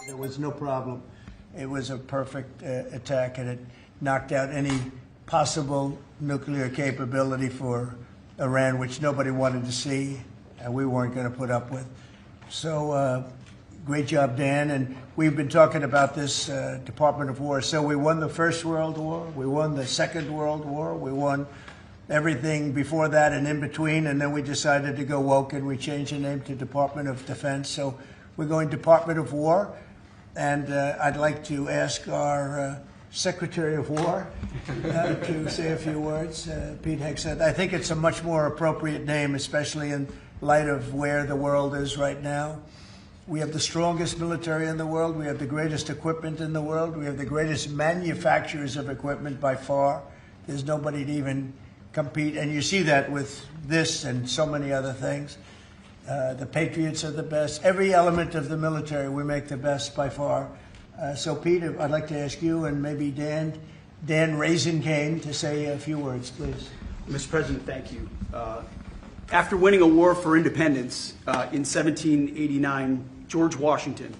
There was no problem. It was a perfect attack, and it knocked out any possible nuclear capability for Iran, which nobody wanted to see, and we weren't going to put up with. So great job, Dan. And we've been talking about this Department of War. So we won the First World War. We won the Second World War. We won everything before that and in between. And then we decided to go woke, and we changed the name to Department of Defense. So we're going Department of War. And I'd like to ask our Secretary of War to say a few words, Pete Hegseth. I think it's a much more appropriate name, especially in light of where the world is right now. We have the strongest military in the world. We have the greatest equipment in the world. We have the greatest manufacturers of equipment by far. There's nobody to even compete. And you see that with this and so many other things. The Patriots are the best. Every element of the military, we make the best by far. So, Pete, I'd like to ask you and maybe Dan Raisin Cane to say a few words, please. Mr. President, thank you. After winning a war for independence in 1789, George Washington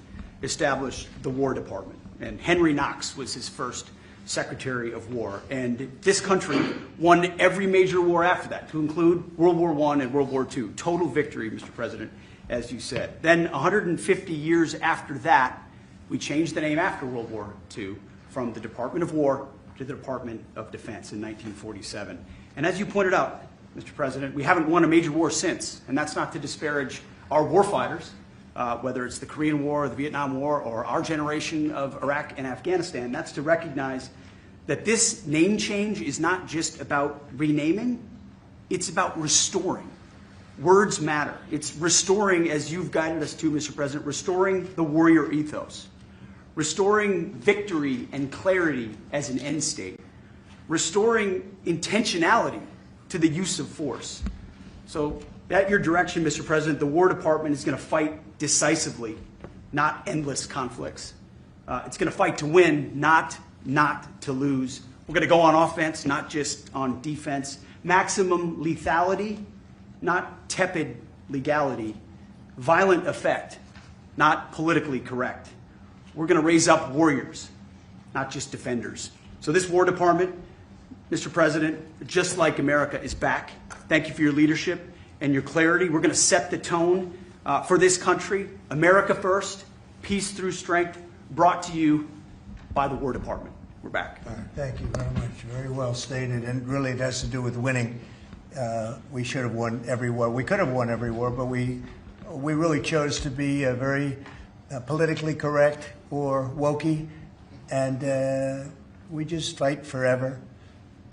established the War Department, and Henry Knox was his first Secretary of War. And this country won every major war after that, to include World War I and World War II. Total victory, Mr. President, as you said. Then 150 years after that, we changed the name after World War II from the Department of War to the Department of Defense in 1947. And as you pointed out, Mr. President, we haven't won a major war since, and that's not to disparage our warfighters, whether it's the Korean War, or the Vietnam War, or our generation of Iraq and Afghanistan. That's to recognize that this name change is not just about renaming, it's about restoring. Words matter. It's restoring, as you've guided us to, Mr. President, restoring the warrior ethos, restoring victory and clarity as an end state, restoring intentionality to the use of force. So at your direction, Mr. President, the War Department is going to fight decisively, not endless conflicts. It's going to fight to win, not to lose. We're going to go on offense, not just on defense. Maximum lethality, not tepid legality. Violent effect, not politically correct. We're going to raise up warriors, not just defenders. So this War Department, Mr. President, just like America, is back. Thank you for your leadership and your clarity. We're going to set the tone for this country. America first, peace through strength, brought to you by the War Department. We're back. All right, thank you very much. Very well stated, and really it has to do with winning. We should have won every war. We could have won every war, but we really chose to be very politically correct or wokey, and we just fight forever.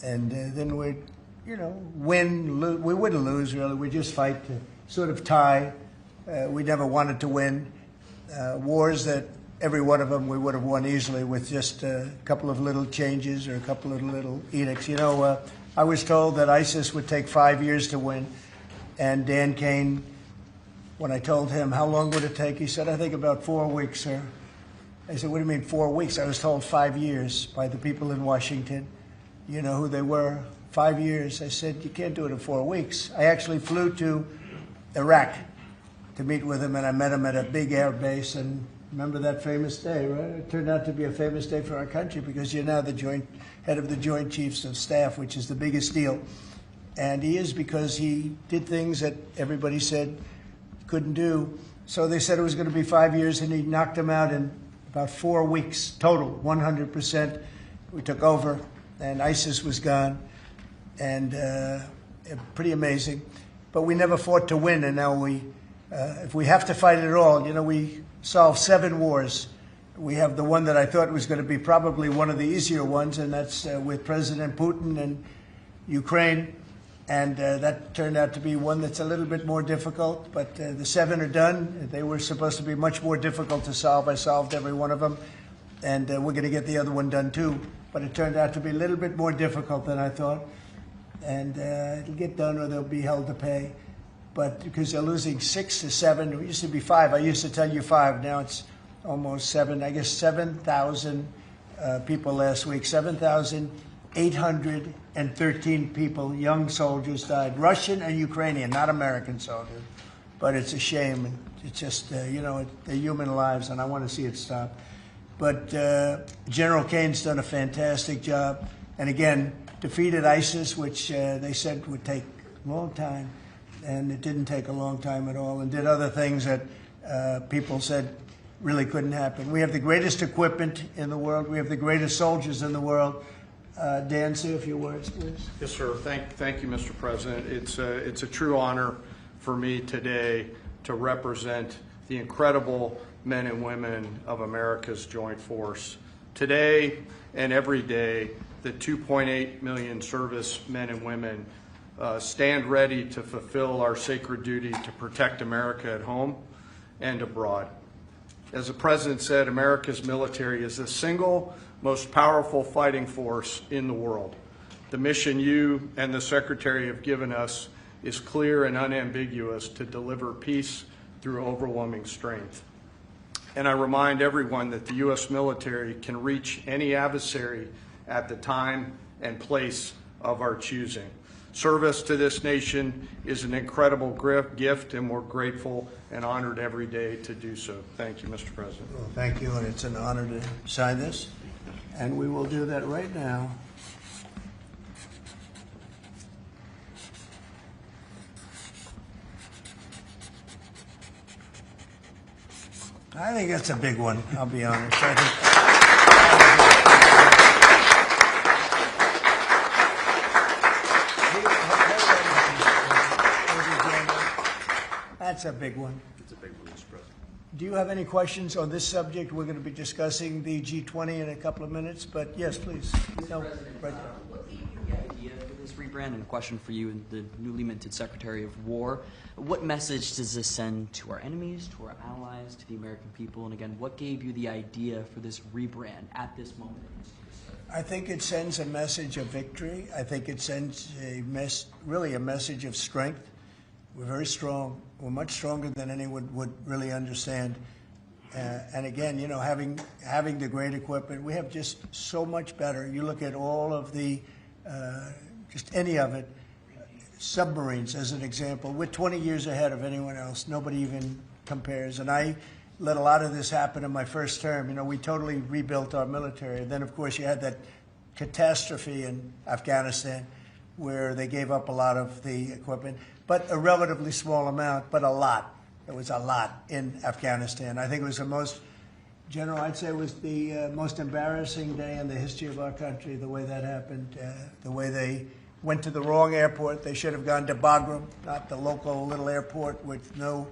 And then we'd, win, we wouldn't lose, really. We just fight to sort of tie. We never wanted to win. Wars that every one of them we would have won easily with just a couple of little changes or a couple of little edicts. I was told that ISIS would take 5 years to win. And Dan Kane, when I told him how long would it take, he said, I think about 4 weeks, sir. I said, what do you mean 4 weeks? I was told 5 years by the people in Washington. You know who they were? 5 years. I said, you can't do it in 4 weeks. I actually flew to Iraq to meet with him, and I met him at a big air base. And remember that famous day, right? It turned out to be a famous day for our country because you're now the head of the Joint Chiefs of Staff, which is the biggest deal. And he is, because he did things that everybody said couldn't do. So they said it was going to be 5 years, and he knocked them out in about 4 weeks total, 100%. We took over, and ISIS was gone, and pretty amazing. But we never fought to win, and now if we have to fight it all, you know, we solved 7 wars. We have the one that I thought was going to be probably one of the easier ones, and that's with President Putin and Ukraine. And that turned out to be one that's a little bit more difficult, but the 7 are done. They were supposed to be much more difficult to solve. I solved every one of them, and we're going to get the other one done too. But it turned out to be a little bit more difficult than I thought. And it'll get done or they'll be held to pay. But because they're losing 6 to 7, it used to be 5. I used to tell you 5. Now it's almost 7. I guess 7,000 people last week. 7,813 people, young soldiers, died. Russian and Ukrainian, not American soldiers. But it's a shame. It's just, you know, they're human lives, and I want to see it stop. But General Kane's done a fantastic job. And again, defeated ISIS, which they said would take a long time. And it didn't take a long time at all, and did other things that people said really couldn't happen. We have the greatest equipment in the world. We have the greatest soldiers in the world. Dan, say a few words, please. Yes, sir. Thank you, Mr. President. It's a true honor for me today to represent the incredible men and women of America's joint force. Today and every day, the 2.8 million service men and women stand ready to fulfill our sacred duty to protect America at home and abroad. As the President said, America's military is the single most powerful fighting force in the world. The mission you and the Secretary have given us is clear and unambiguous: to deliver peace through overwhelming strength. And I remind everyone that the U.S. military can reach any adversary at the time and place of our choosing. Service to this nation is an incredible gift, and we're grateful and honored every day to do so. Thank you, Mr. President. Well, thank you, and it's an honor to sign this. And we will do that right now. I think that's a big one, I'll be honest. That's a big one. It's a big one, Mr. President. Do you have any questions on this subject? We're going to be discussing the G20 in a couple of minutes, but yes, please. No, right there. What gave you the idea for this rebrand? And a question for you, the newly minted Secretary of War. What message does this send to our enemies, to our allies, to the American people? And again, what gave you the idea for this rebrand at this moment? I think it sends a message of victory. I think it sends really a message of strength. We're very strong. We're much stronger than anyone would really understand. And again, you know, having the great equipment, we have just so much better. You look at all of the, just any of it, submarines as an example. We're 20 years ahead of anyone else. Nobody even compares. And I let a lot of this happen in my first term. You know, we totally rebuilt our military. And then, of course, you had that catastrophe in Afghanistan where they gave up a lot of the equipment, but a relatively small amount, but a lot. It was a lot in Afghanistan. I think it was the most, General, I'd say it was the most embarrassing day in the history of our country, the way that happened, the way they went to the wrong airport. They should have gone to Bagram, not the local little airport with no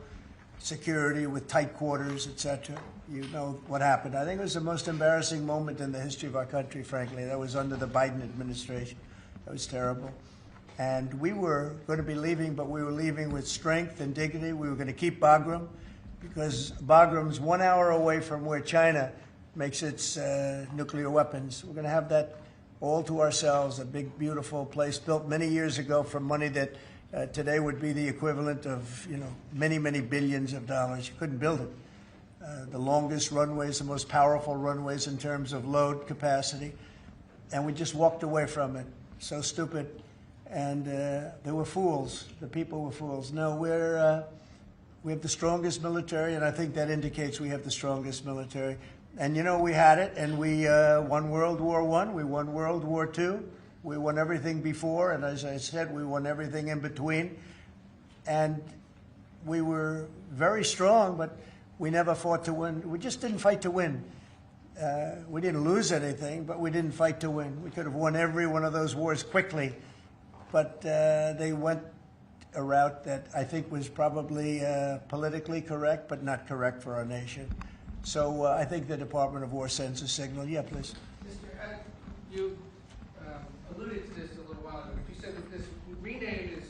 security, with tight quarters, etc. You know what happened. I think it was the most embarrassing moment in the history of our country, frankly. That was under the Biden administration. That was terrible. And we were going to be leaving, but we were leaving with strength and dignity. We were going to keep Bagram because Bagram's 1 hour away from where China makes its nuclear weapons. We're going to have that all to ourselves, a big, beautiful place built many years ago from money that today would be the equivalent of, many, many billions of dollars. You couldn't build it. The longest runways, the most powerful runways in terms of load capacity, and we just walked away from it. So stupid, and they were fools. The people were fools. No, we have the strongest military, and I think that indicates we have the strongest military. And we had it, and we won World War I, we won World War II, we won everything before, and as I said, we won everything in between. And we were very strong, but we never fought to win. We just didn't fight to win. We didn't lose anything, but we didn't fight to win. We could have won every one of those wars quickly, but they went a route that I think was probably politically correct, but not correct for our nation. So I think the Department of War sends a signal. Yeah, please. Mr. You alluded to this a little while ago. You said that this rename is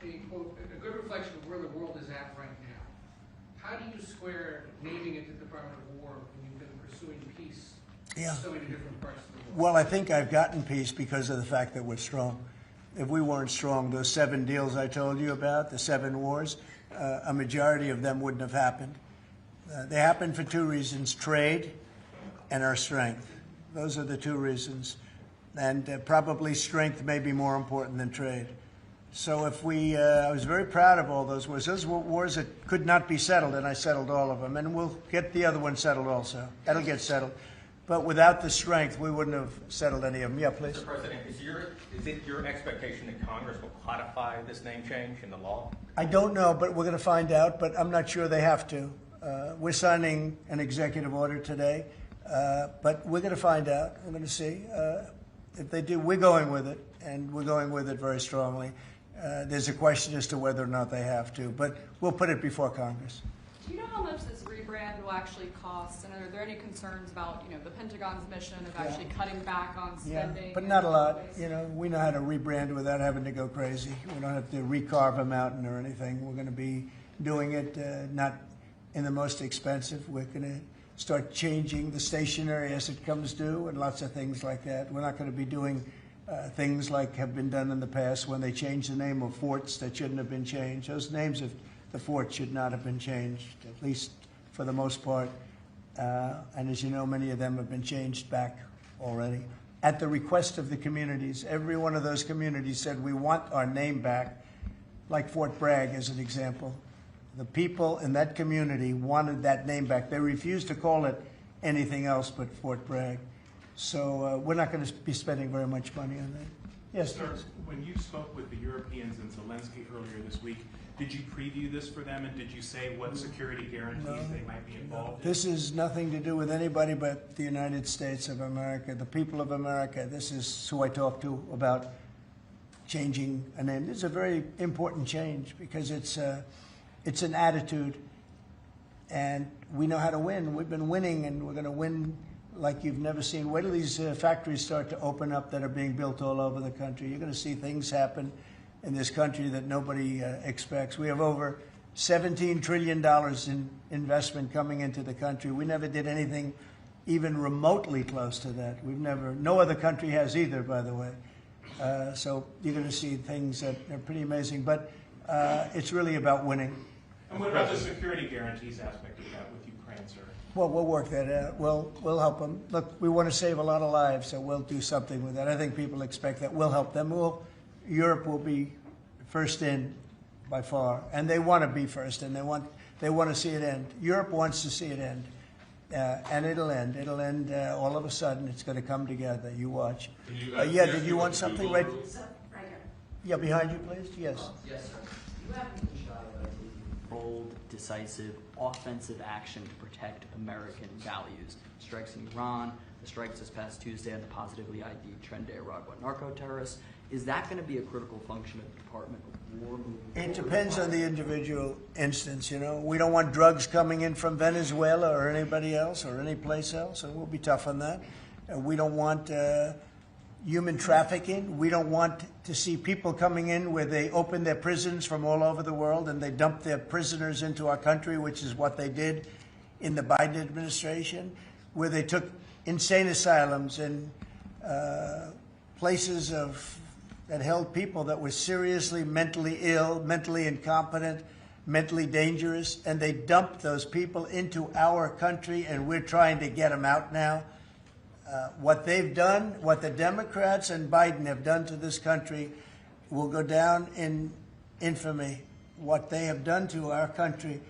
a good reflection of where the world is at right now. How do you square naming it the Department of War when you've been pursuing peace in so many different parts of the world? Well, I think I've gotten peace because of the fact that we're strong. If we weren't strong, those 7 deals I told you about, the 7 wars, a majority of them wouldn't have happened. They happened for 2 reasons: trade and our strength. Those are the 2 reasons. And probably strength may be more important than trade. So if I was very proud of all those wars. Those were wars that could not be settled, and I settled all of them. And we'll get the other one settled also. That'll get settled. But without the strength, we wouldn't have settled any of them. Yeah, please. Mr. President, is it your expectation that Congress will codify this name change in the law? I don't know, but we're going to find out. But I'm not sure they have to. We're signing an executive order today, but we're going to find out. We're going to see. If they do, we're going with it, and we're going with it very strongly. There's a question as to whether or not they have to, but we'll put it before Congress. Do you know how much this rebrand will actually cost? And are there any concerns about, the Pentagon's mission of actually cutting back on spending? Yeah, but not a lot. We know how to rebrand without having to go crazy. We don't have to recarve a mountain or anything. We're going to be doing it not in the most expensive. We're going to start changing the stationery as it comes due and lots of things like that. We're not going to be doing things like have been done in the past when they changed the name of forts that shouldn't have been changed. Those names of the forts should not have been changed, at least for the most part. And as you know, many of them have been changed back already. At the request of the communities, every one of those communities said, we want our name back, like Fort Bragg as an example. The people in that community wanted that name back. They refused to call it anything else but Fort Bragg. So we're not going to be spending very much money on that. Yes, Sir, when you spoke with the Europeans and Zelensky earlier this week, did you preview this for them, and did you say what security guarantees they might be involved in? This is nothing to do with anybody but the United States of America, the people of America. This is who I talked to about changing a name. This is a very important change because it's an attitude, and we know how to win. We've been winning, and we're going to win like you've never seen. Wait till these factories start to open up that are being built all over the country. You're going to see things happen in this country that nobody expects. We have over $17 trillion in investment coming into the country. We never did anything even remotely close to that. No other country has either, by the way. So you're going to see things that are pretty amazing. But it's really about winning. And what about the security guarantees aspect of that with Ukraine, sir? Well, we'll work that out. We'll help them. Look, we want to save a lot of lives, so we'll do something with that. I think people expect that. We'll help them. Europe will be first in by far, and they want to be first, and they want to see it end. Europe wants to see it end, and it'll end. It'll end all of a sudden. It's going to come together. You watch. Yeah, did you want something right? Yeah, behind you, please. Yes. Yes, sir. You haven't been shy about taking bold, decisive, offensive action to protect American values. Strikes in Iran, the strikes this past Tuesday on the positively ID'd Tren de Aragua narco-terrorists. Is that going to be a critical function of the Department of War moving forward? It depends on the individual instance, We don't want drugs coming in from Venezuela or anybody else or any place else, and we'll be tough on that. We don't want human trafficking. We don't want to see people coming in where they open their prisons from all over the world and they dump their prisoners into our country, which is what they did in the Biden administration, where they took insane asylums and places of that held people that were seriously mentally ill, mentally incompetent, mentally dangerous, and they dumped those people into our country, and we're trying to get them out now. What they've done, what the Democrats and Biden have done to this country will go down in infamy. What they have done to our country,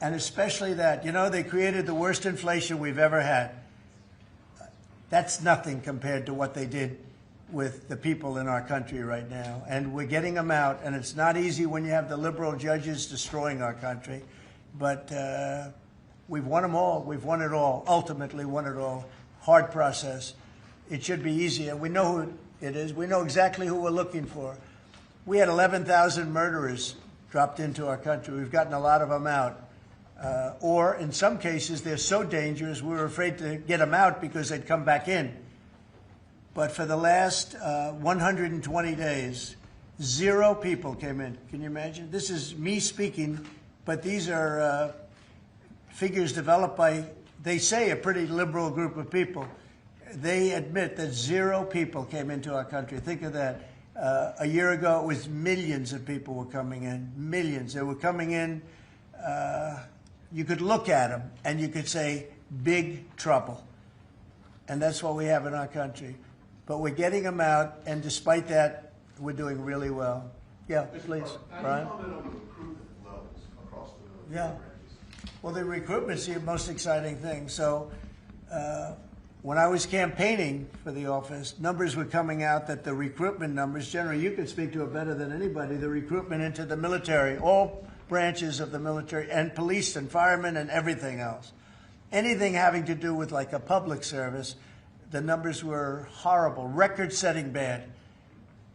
and especially that. You know, they created the worst inflation we've ever had. That's nothing compared to what they did with the people in our country right now. And we're getting them out, and it's not easy when you have the liberal judges destroying our country. But we've won them all. We've won it all, ultimately won it all. Hard process. It should be easier. We know who it is. We know exactly who we're looking for. We had 11,000 murderers dropped into our country. We've gotten a lot of them out. Or in some cases, they're so dangerous, we were afraid to get them out because they'd come back in. But for the last 120 days, 0 people came in. Can you imagine? This is me speaking, but these are figures developed by, they say, a pretty liberal group of people. They admit that 0 people came into our country. Think of that. A year ago, it was millions of people were coming in. Millions. They were coming in. You could look at them and you could say, big trouble. And that's what we have in our country. But we're getting them out, and despite that, we're doing really well. Yeah, please, Brian. Comment on the recruitment levels across the Yeah. Well, the recruitment's the most exciting thing. So when I was campaigning for the office, numbers were coming out that the recruitment numbers, generally, you could speak to it better than anybody, the recruitment into the military, all branches of the military, and police and firemen and everything else. Anything having to do with like a public service, the numbers were horrible, record-setting bad.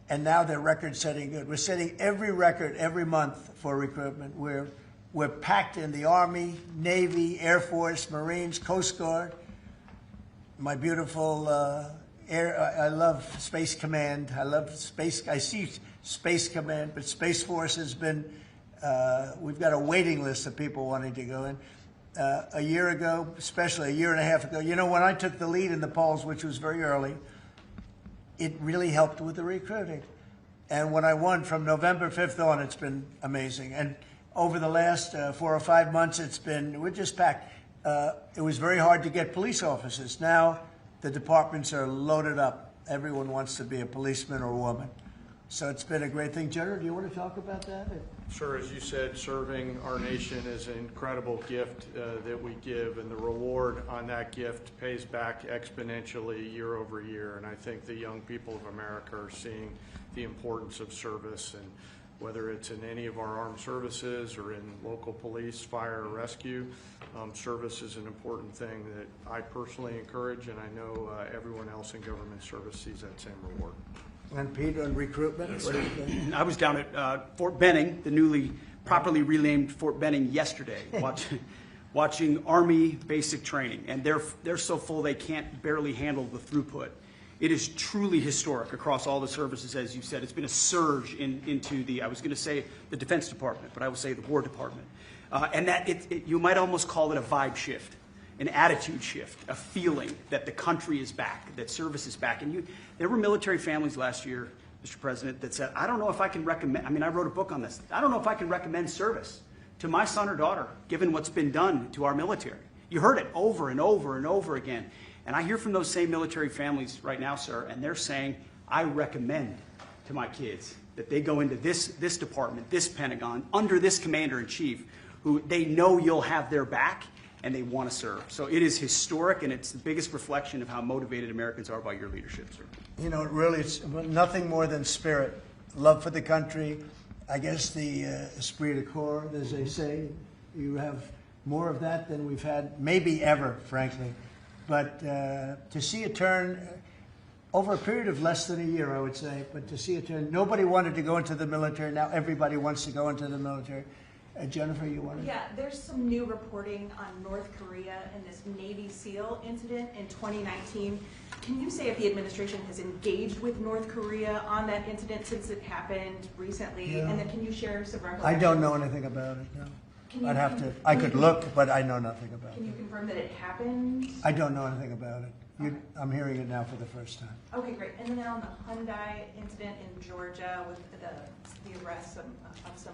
And now they're record-setting good. We're setting every record every month for recruitment. We're packed in the Army, Navy, Air Force, Marines, Coast Guard. My beautiful I love Space Command. I see Space Command, but Space Force has been, we've got a waiting list of people wanting to go in. A year ago, especially a year and a half ago, you know, when I took the lead in the polls, which was very early, it really helped with the recruiting. And when I won from November 5th on, it's been amazing. And over the last 4 or 5 months, we're just packed. It was very hard to get police officers. Now the departments are loaded up. Everyone wants to be a policeman or woman. So it's been a great thing. General, do you want to talk about that? Sure. As you said, serving our nation is an incredible gift that we give, and the reward on that gift pays back exponentially year over year. And I think the young people of America are seeing the importance of service, and whether it's in any of our armed services or in local police, fire, or rescue, service is an important thing that I personally encourage, and I know everyone else in government service sees that same reward. And Pete, on recruitment, what do you think? I was down at Fort Benning, the newly properly renamed Fort Benning, yesterday, watching Army basic training, and they're so full they can't barely handle the throughput. It is truly historic across all the services, as you said. It's been a surge into the, I was going to say the Defense Department, but I will say the War Department. And that you might almost call it a vibe shift, an attitude shift, a feeling that the country is back, that service is back. And there were military families last year, Mr. President, that said, I don't know if I can recommend, I mean, I wrote a book on this. I don't know if I can recommend service to my son or daughter, given what's been done to our military. You heard it over and over and over again. And I hear from those same military families right now, sir, and they're saying, I recommend to my kids that they go into this department, this Pentagon, under this commander-in-chief, who they know you'll have their back, and they want to serve. So it is historic, and it's the biggest reflection of how motivated Americans are by your leadership, sir. You know, really, it's nothing more than spirit, love for the country. I guess the esprit de corps, as they say, you have more of that than we've had maybe ever, frankly. But to see a turn over a period of less than a year, I would say, but to see a turn, nobody wanted to go into the military. Now everybody wants to go into the military. Jennifer, you wanted? Yeah, there's some new reporting on North Korea and this Navy SEAL incident in 2019. Can you say if the administration has engaged with North Korea on that incident since it happened recently? Yeah. And then can you share some recollections? I don't know anything about it, no. I'd have to, I could look, but I know nothing about it. Can you confirm that it happened? I don't know anything about it. I'm hearing it now for the first time. Okay, great. And then on the Hyundai incident in Georgia with the arrest of some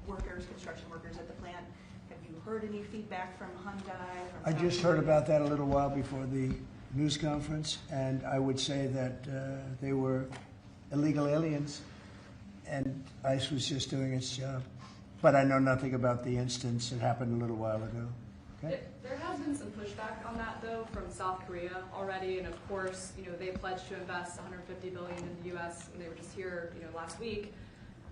workers, construction workers at the plant, have you heard any feedback from Hyundai? I just heard about that a little while before the news conference, and I would say that they were illegal aliens, and ICE was just doing its job. But I know nothing about the instance. It happened a little while ago. Okay? There has been some pushback on that, though, from South Korea already, and of course, they pledged to invest $150 billion in the U.S. and they were just here, last week.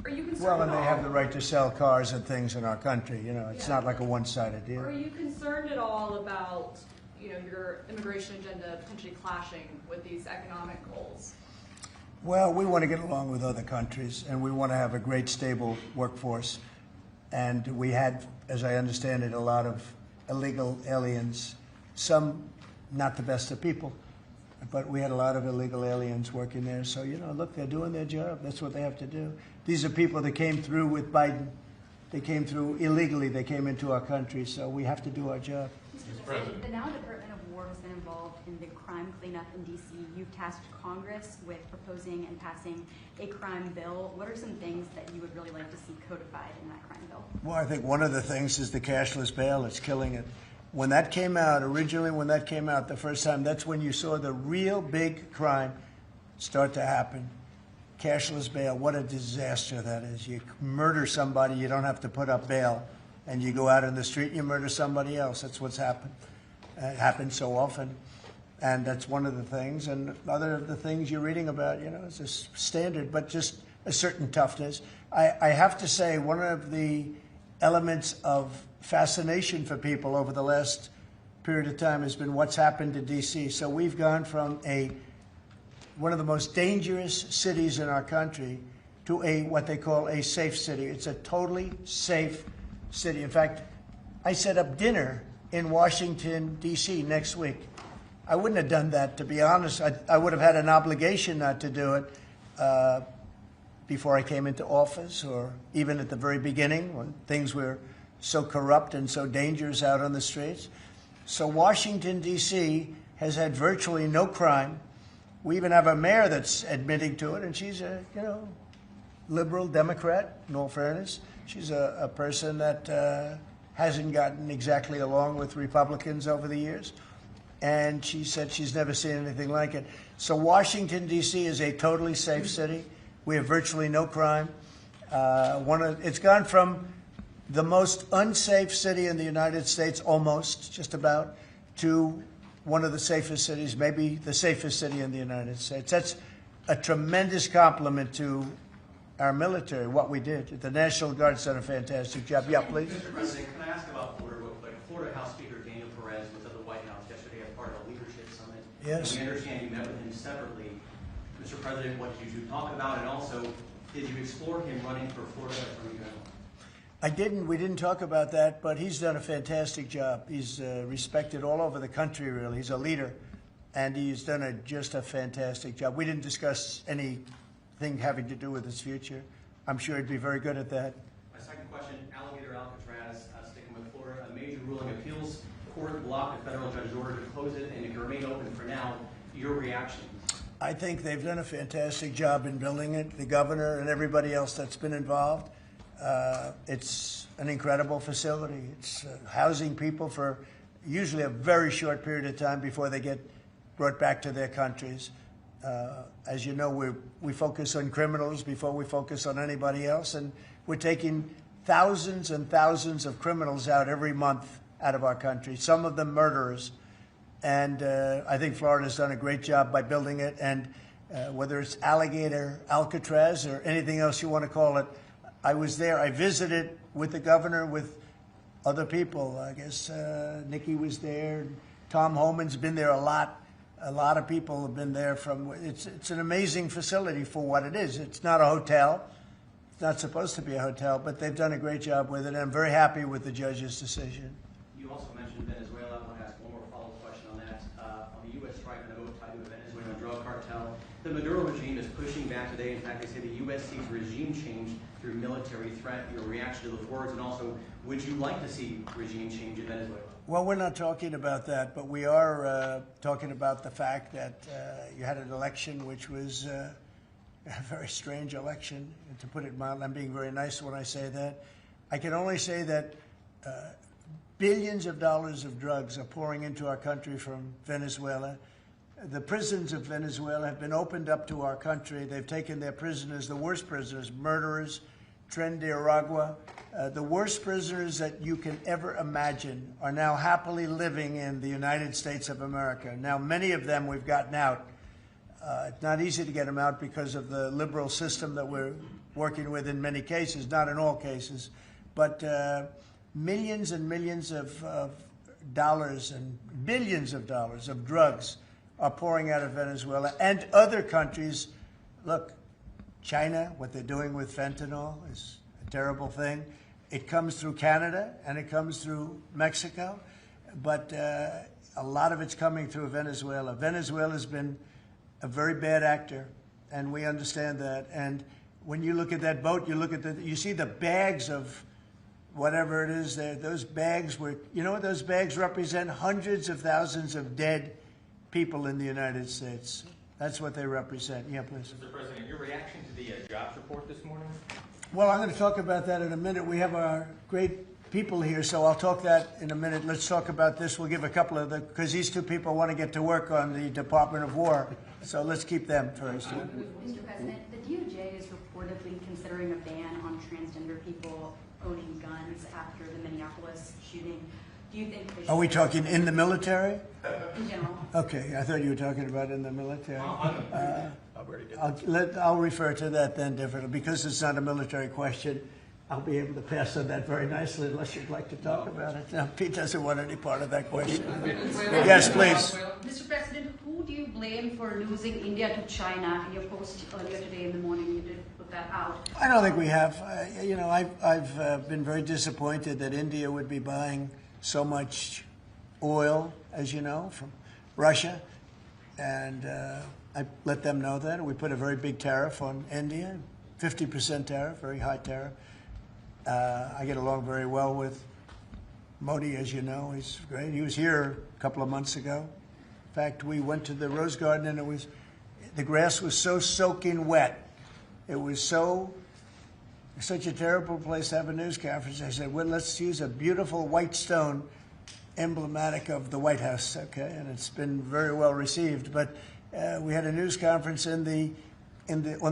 Are you concerned? Well, and they have the right to sell cars and things in our country. It's not like a one-sided deal. Are you concerned at all about, your immigration agenda potentially clashing with these economic goals? Well, we want to get along with other countries, and we want to have a great, stable workforce. And we had, as I understand it, a lot of illegal aliens, some not the best of people, but we had a lot of illegal aliens working there. So, look, they're doing their job. That's what they have to do. These are people that came through with Biden. They came through illegally. They came into our country, so we have to do our job. Mr. President, the now Department of War has been involved in the crime cleanup in D.C. You've tasked Congress with proposing and passing a crime bill. What are some things that you would really like to see codified in that crime bill? Well, I think one of the things is the cashless bail. It's killing it. When that came out, the first time, that's when you saw the real big crime start to happen. Cashless bail, what a disaster that is. You murder somebody, you don't have to put up bail, and you go out in the street and you murder somebody else. That's what's happened. It happens so often, and that's one of the things. And other of the things you're reading about, it's a standard, but just a certain toughness. I have to say, one of the elements of fascination for people over the last period of time has been what's happened to D.C. So we've gone from one of the most dangerous cities in our country to what they call a safe city. It's a totally safe city. In fact, I set up dinner in Washington, D.C. next week. I wouldn't have done that, to be honest. I would have had an obligation not to do it before I came into office, or even at the very beginning when things were so corrupt and so dangerous out on the streets. So Washington, D.C. has had virtually no crime. We even have a mayor that's admitting to it, and she's a liberal Democrat, in all fairness. She's a person that hasn't gotten exactly along with Republicans over the years. And she said she's never seen anything like it. So Washington, D.C. is a totally safe city. We have virtually no crime. It's gone from the most unsafe city in the United States, almost, just about, to one of the safest cities, maybe the safest city in the United States. That's a tremendous compliment to our military, what we did. The National Guard's done a fantastic job. Yeah, please. Mr. President, can I ask about Florida real quick? Florida House Speaker Daniel Perez was at the White House yesterday as part of a leadership summit. Yes. And we understand you met with him separately. Mr. President, what did you talk about? And also, did you explore him running for Florida Attorney General? I didn't. We didn't talk about that, but he's done a fantastic job. He's respected all over the country, really. He's a leader, and he's done just a fantastic job. We didn't discuss anything having to do with his future. I'm sure he'd be very good at that. My second question, Alligator Alcatraz, sticking with Florida, a major ruling appeals court blocked a federal judge's order to close it, and it can remain open for now. Your reaction? I think they've done a fantastic job in building it, the governor and everybody else that's been involved. It's an incredible facility. It's housing people for usually a very short period of time before they get brought back to their countries. As you know, we focus on criminals before we focus on anybody else, and we're taking thousands and thousands of criminals out every month out of our country, some of them murderers. And I think Florida's done a great job by building it, and whether it's Alligator Alcatraz or anything else you want to call it, I was there. I visited with the governor, with other people. I guess Nikki was there. Tom Homan's been there a lot. A lot of people have been there. It's an amazing facility for what it is. It's not a hotel. It's not supposed to be a hotel, but they've done a great job with it. And I'm very happy with the judge's decision. You also mentioned Venezuela. I want to ask one more follow-up question on that. On the U.S. strike on the boat tied to a Venezuelan drug cartel, the Maduro regime is pushing back today. In fact, they say the U.S. seeks regime change to through military threat, your reaction to those words, and also, would you like to see regime change in Venezuela? Well, we're not talking about that, but we are talking about the fact that you had an election which was a very strange election, to put it mildly. I'm being very nice when I say that. I can only say that billions of dollars of drugs are pouring into our country from Venezuela. The prisons of Venezuela have been opened up to our country. They've taken their prisoners, the worst prisoners, murderers, Tren de Aragua. The worst prisoners that you can ever imagine are now happily living in the United States of America. Now, many of them we've gotten out. It's not easy to get them out because of the liberal system that we're working with in many cases, not in all cases. But millions and millions of dollars and billions of dollars of drugs are pouring out of Venezuela and other countries. Look, China, what they're doing with fentanyl is a terrible thing. It comes through Canada and it comes through Mexico, but a lot of it's coming through Venezuela. Venezuela's been a very bad actor, and we understand that. And when you look at that boat, you see the bags of whatever it is there. Those bags were, you know what those bags represent? Hundreds of thousands of dead people in the United States. That's what they represent. Yeah, please. Mr. President, your reaction to the jobs report this morning? Well, I'm going to talk about that in a minute. We have our great people here, so I'll talk that in a minute. Let's talk about this. We'll give a couple of because these two people want to get to work on the Department of War. So let's keep them first. Mr. President, the DOJ is reportedly considering a ban on transgender people owning guns after the Minneapolis shooting. Do you think they should... Are we talking in the military? In general. Okay, I thought you were talking about in the military. I'll refer to that then differently. Because it's not a military question, I'll be able to pass on that very nicely unless you'd like to talk about it. No, Pete doesn't want any part of that question. Yes, please. Mr. President, who do you blame for losing India to China? In your post earlier today in the morning, you did put that out. I don't think we have. You know, I've been very disappointed that India would be buying so much oil, as you know, from Russia. And I let them know that. We put a very big tariff on India, 50% tariff, very high tariff. I get along very well with Modi, as you know. He's great. He was here a couple of months ago. In fact, we went to the Rose Garden, and the grass was so soaking wet. It was such a terrible place to have a news conference. I said, well, let's use a beautiful white stone emblematic of the White House, okay? And it's been very well received. But we had a news conference on the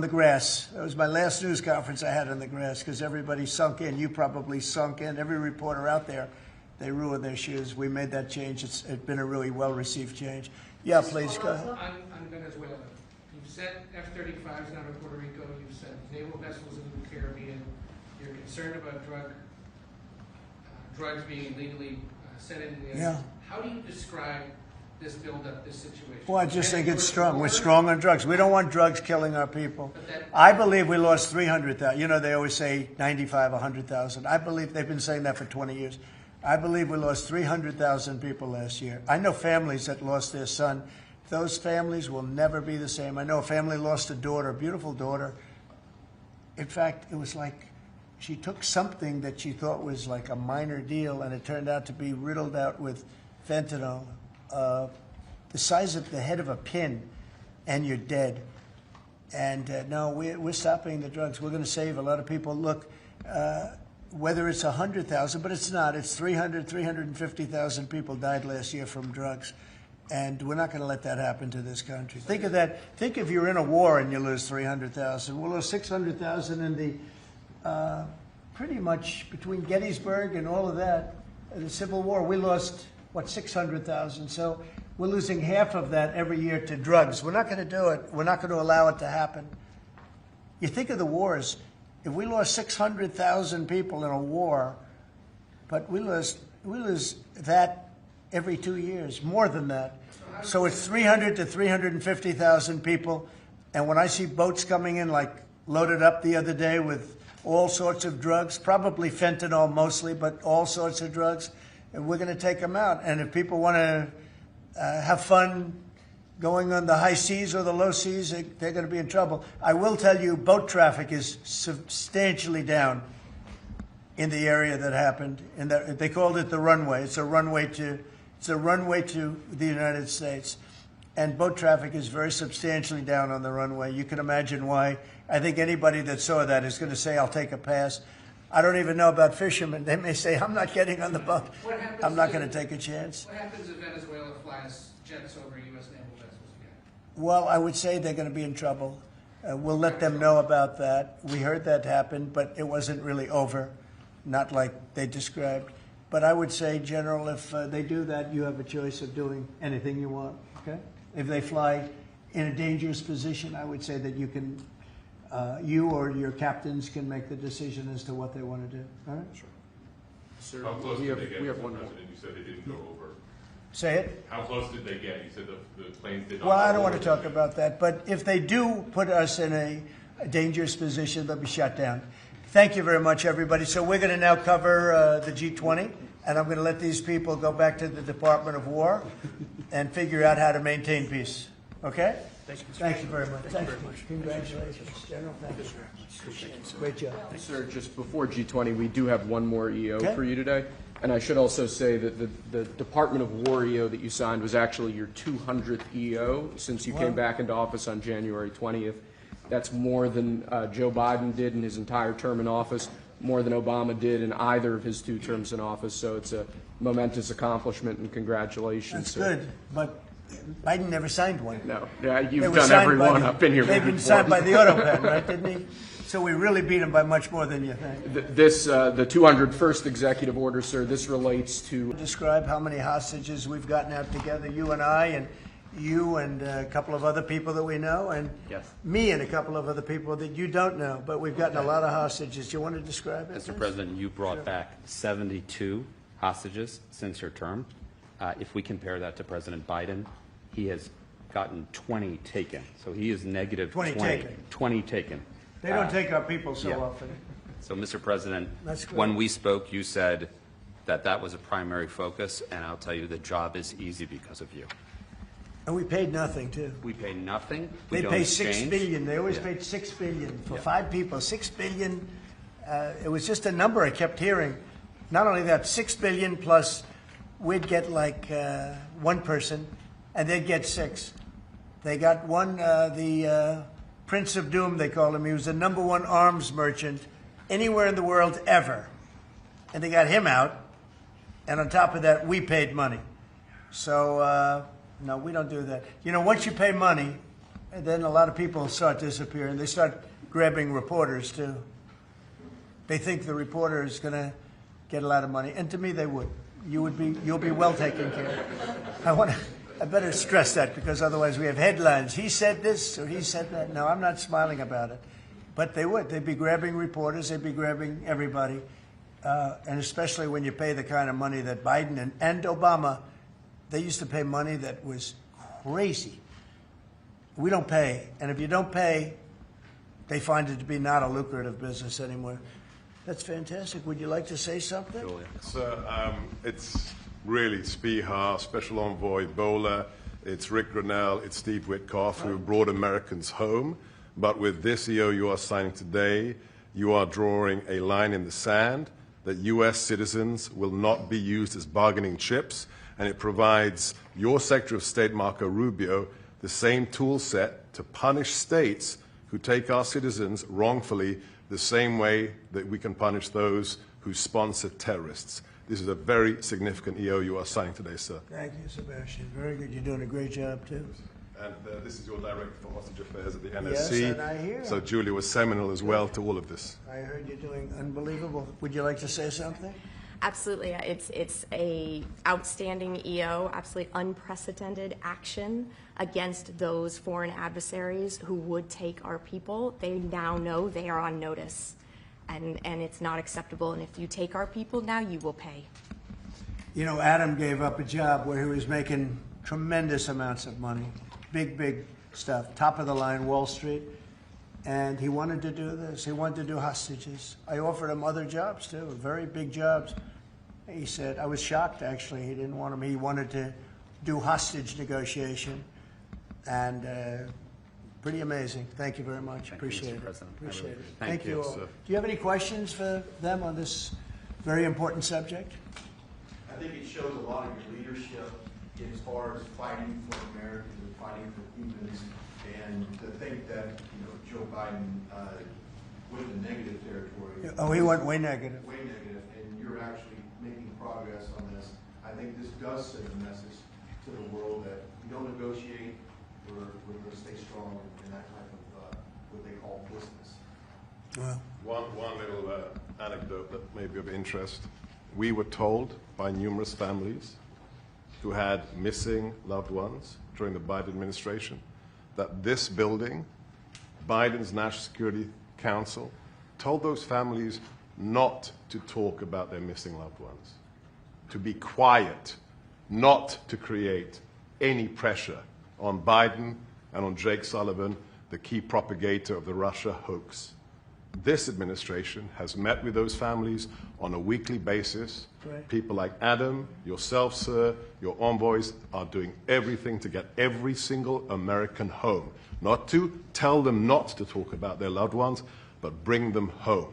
grass. That was my last news conference I had on the grass because everybody sunk in. You probably sunk in. Every reporter out there, they ruined their shoes. We made that change. It's been a really well-received change. Yeah, please, go ahead. On Venezuela, you've sent F-35s down to Puerto Rico. You've sent naval vessels into the Caribbean. You're concerned about drugs being illegally sent into the United States. How do you describe this buildup, this situation? Well, I just think it's strong. We're strong on drugs. We don't want drugs killing our people. I believe we lost 300,000. You know, they always say 95, 100,000. I believe they've been saying that for 20 years. I believe we lost 300,000 people last year. I know families that lost their son. Those families will never be the same. I know a family lost a daughter, a beautiful daughter. In fact, it was like she took something that she thought was like a minor deal, and it turned out to be riddled out with fentanyl, the size of the head of a pin, and you're dead. And no, we're stopping the drugs. We're going to save a lot of people. Look, whether it's 100,000, but it's not. It's 350,000 people died last year from drugs. And we're not going to let that happen to this country. Think of that. Think if you're in a war and you lose 300,000. We'll lose 600,000 in the, pretty much between Gettysburg and all of that, the Civil War, we lost, 600,000. So we're losing half of that every year to drugs. We're not going to do it. We're not going to allow it to happen. You think of the wars. If we lost 600,000 people in a war, but we lose that every 2 years, more than that. So it's 300 to 350,000 people. And when I see boats coming in, like loaded up the other day with all sorts of drugs, probably fentanyl mostly, but all sorts of drugs, and we're going to take them out. And if people want to have fun going on the high seas or the low seas, they're going to be in trouble. I will tell you, boat traffic is substantially down in the area that happened. And they called it the runway. It's a runway to the United States. And boat traffic is very substantially down on the runway. You can imagine why. I think anybody that saw that is going to say, I'll take a pass. I don't even know about fishermen. They may say, I'm not getting on the boat. I'm not going to take a chance. What happens if Venezuela flies jets over U.S. naval vessels again? Well, I would say they're going to be in trouble. We'll let them know about that. We heard that happen, but it wasn't really over, not like they described. But I would say, General, if they do that, you have a choice of doing anything you want, okay? If they fly in a dangerous position, I would say that you can, you or your captains can make the decision as to what they want to do, all right? Sure. Sir, How close did they get, we have Mr. one more. President? You said they didn't go over. Say it? How close did they get? You said the planes did not Well, go I don't want over. to talk about that, but if they do put us in a dangerous position, they'll be shut down. Thank you very much, everybody. So we're going to now cover the G20, and I'm going to let these people go back to the Department of War and figure out how to maintain peace. Okay? Thank you very much. Thank you very much. Congratulations, General. Thank you very much. Appreciate it. Great job. Sir, just before G20, we do have one more EO Okay. for you today. And I should also say that the Department of War EO that you signed was actually your 200th EO since you came back into office on January 20th. That's more than Joe Biden did in his entire term in office, more than Obama did in either of his 2 terms in office. So it's a momentous accomplishment, and congratulations. That's good, but Biden never signed one. No, yeah, They you've were done signed every by one the- up in here. They've been signed by the auto pen, right, didn't he? So we really beat him by much more than you think. The 201st executive order, sir, this relates to... Describe how many hostages we've gotten out together, you and I, and you and a couple of other people that we know, and me and a couple of other people that you don't know, but we've gotten a lot of hostages. Do you want to describe it? Mr. President, you brought back 72 hostages since your term. If we compare that to President Biden, he has gotten 20 taken. So he is negative 20 taken. 20 taken. They don't take our people so yeah. often. So, Mr. President, That's great. when we spoke, you said that that was a primary focus, and I'll tell you the job is easy because of you. And we paid nothing, too. We pay nothing. We They don't pay exchange. $6 billion. They always Yeah. paid $6 billion for 5 people. $6 billion. It was just a number I kept hearing. Not only that, $6 billion plus we'd get like 1 person, and they'd get 6. They got one, the Prince of Doom, they call him. He was the #1 arms merchant anywhere in the world ever. And they got him out. And on top of that, we paid money. So, no, we don't do that. You know, once you pay money, then a lot of people start disappearing. They start grabbing reporters, too. They think the reporter is going to get a lot of money. And to me, they would. You'll be well taken care of. I better stress that, because otherwise we have headlines. He said this or he said that. No, I'm not smiling about it. But they would. They'd be grabbing reporters. They'd be grabbing everybody. And especially when you pay the kind of money that Biden and Obama, they used to pay money that was crazy. We don't pay. And if you don't pay, they find it to be not a lucrative business anymore. That's fantastic. Would you like to say something? Sir, it's really Spihar, Special Envoy Bowler, it's Rick Grinnell, it's Steve Witkoff, who brought Americans home. But with this EO you are signing today, you are drawing a line in the sand that U.S. citizens will not be used as bargaining chips, and it provides your Secretary of State, Marco Rubio, the same tool set to punish states who take our citizens wrongfully the same way that we can punish those who sponsor terrorists. This is a very significant EO you are signing today, sir. Thank you, Sebastian. Very good. You're doing a great job, too. And this is your Director for Hostage Affairs at the Yes, NSC. and I hear. So Julia was seminal as well to all of this. I heard you're doing unbelievable. Would you like to say something? Absolutely. It's a outstanding EO, absolutely unprecedented action against those foreign adversaries who would take our people. They now know they are on notice, and it's not acceptable. And if you take our people now, you will pay. You know, Adam gave up a job where he was making tremendous amounts of money, big stuff, top of the line, Wall Street. And he wanted to do this. He wanted to do hostages. I offered him other jobs, too, very big jobs. He said, I was shocked, actually. He didn't want them. He wanted to do hostage negotiation. and pretty amazing. Thank you very much. Appreciate it. President. Appreciate it. Thank you you. all. Do you have any questions for them on this very important subject? I think it shows a lot of your leadership as far as fighting for Americans and fighting for humans, and to think that Joe Biden went in negative territory. Oh, he went way negative. Way negative, and you're actually making progress on this. I think this does send a message to the world that we don't negotiate. We're going to stay strong in that type of what they call business. Well, one little anecdote that may be of interest. We were told by numerous families who had missing loved ones during the Biden administration that this building, Biden's National Security Council, told those families not to talk about their missing loved ones, to be quiet, not to create any pressure on Biden and on Jake Sullivan, the key propagator of the Russia hoax. This administration has met with those families on a weekly basis. Right. People like Adam, yourself, sir, your envoys are doing everything to get every single American home. Not to tell them not to talk about their loved ones, but bring them home.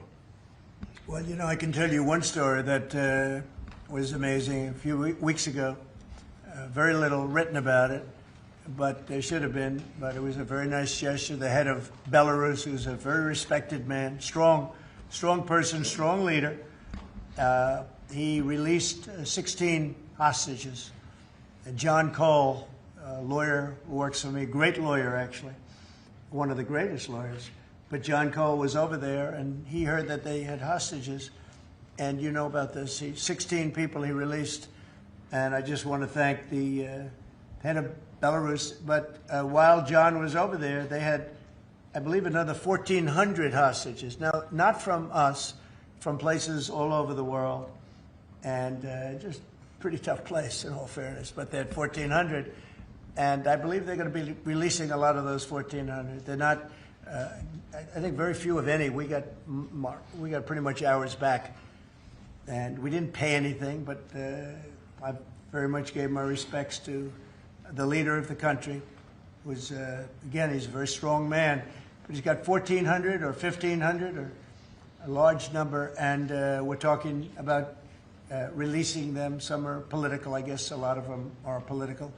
well, I can tell you one story that was amazing. A few weeks ago, very little written about it, but there should have been. But it was a very nice gesture. The head of Belarus, who's a very respected man, strong person, strong leader, he released 16 hostages. And John Cole, a lawyer who works for me, great lawyer actually, one of the greatest lawyers. But John Cole was over there, and he heard that they had hostages. And you know about this. 16 people he released. And I just want to thank the head of Belarus. But while John was over there, they had, I believe, another 1,400 hostages. Now, not from us, from places all over the world. And just pretty tough place, in all fairness. But they had 1,400. And I believe they're going to be releasing a lot of those 1,400. They're not, I think very few, if any. We got pretty much ours back. And we didn't pay anything, but I very much gave my respects to the leader of the country. Was again, he's a very strong man, but he's got 1,400 or 1,500 or a large number, and we're talking about releasing them. Some are political, I guess. A lot of them are political,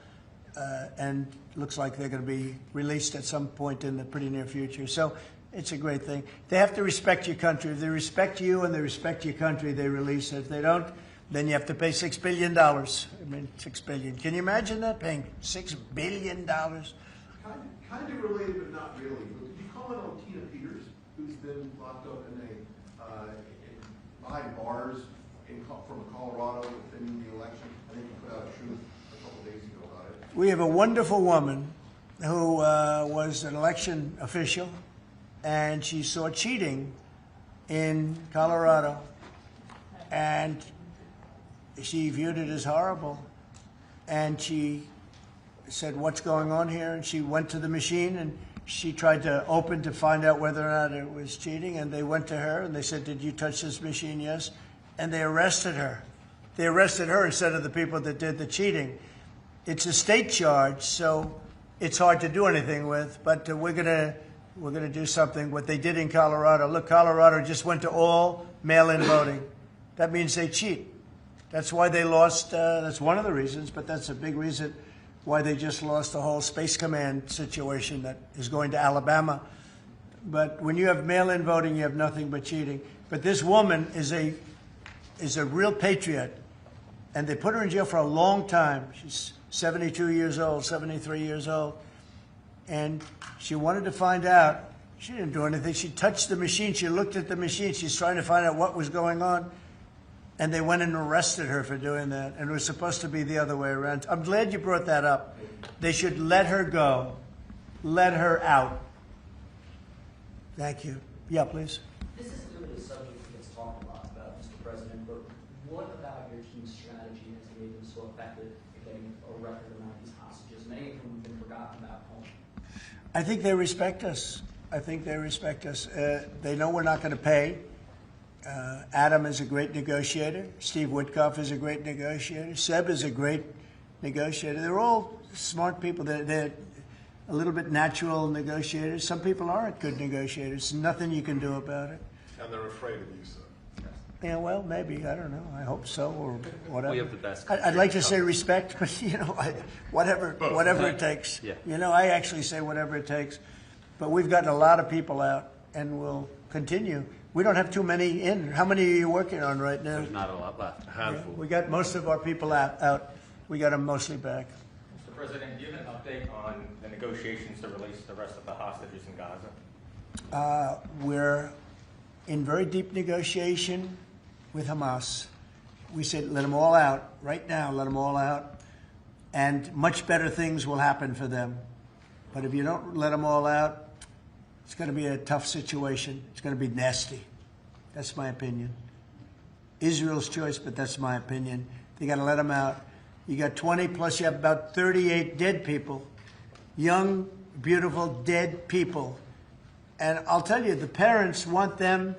and looks like they're going to be released at some point in the pretty near future. So it's a great thing. They have to respect your country. If they respect you and they respect your country, they release it. If they don't, then you have to pay $6 billion. I mean, $6 billion. Can you imagine that, paying $6 billion? Kind of related, but not really. Did you comment on Tina Peters, who's been locked up behind bars from Colorado within the election? I think you put out a truth a couple days ago about it. We have a wonderful woman who was an election official, and she saw cheating in Colorado, and she viewed it as horrible, and she said, "What's going on here?" And she went to the machine, and she tried to open to find out whether or not it was cheating, and they went to her, and they said, "Did you touch this machine?" "Yes." And they arrested her. They arrested her instead of the people that did the cheating. It's a state charge, so it's hard to do anything with, but we're gonna do something. What they did in Colorado. Look, Colorado just went to all mail-in voting. That means they cheat. That's why they lost. That's one of the reasons, but that's a big reason why they just lost the whole Space Command situation that is going to Alabama. But when you have mail-in voting, you have nothing but cheating. But this woman is a real patriot, and they put her in jail for a long time. She's 72 years old, 73 years old. And she wanted to find out. She didn't do anything. She touched the machine. She looked at the machine. She's trying to find out what was going on. And they went and arrested her for doing that. And it was supposed to be the other way around. I'm glad you brought that up. They should let her go. Let her out. Thank you. Yeah, please. This is really a subject that gets talked a lot about, Mr. President, but what about your team's strategy has made them so effective at getting a record amount of these hostages? Many of them have been forgotten about home. I think they respect us. I think they respect us. They know we're not going to pay. Adam is a great negotiator. Steve Witkoff is a great negotiator. Seb is a great negotiator. They're all smart people. A a little bit natural negotiators. Some people aren't good negotiators. Nothing you can do about it. And they're afraid of you, sir. Yeah, well, maybe. I don't know. I hope so, or whatever. We have the best I'd like to say respect, but whatever it takes. Yeah. I actually say whatever it takes. But we've gotten a lot of people out, and we'll continue. We don't have too many in. How many are you working on right now? There's not a lot left. Yeah, we got most of our people out. We got them mostly back. Mr. President, do you have an update on the negotiations to release the rest of the hostages in Gaza? We're in very deep negotiation with Hamas. We said, let them all out right now, let them all out, and much better things will happen for them. But if you don't let them all out, it's going to be a tough situation. It's going to be nasty. That's my opinion. Israel's choice, but that's my opinion. They got to let them out. You got 20, plus you have about 38 dead people, young, beautiful, dead people. And I'll tell you, the parents want them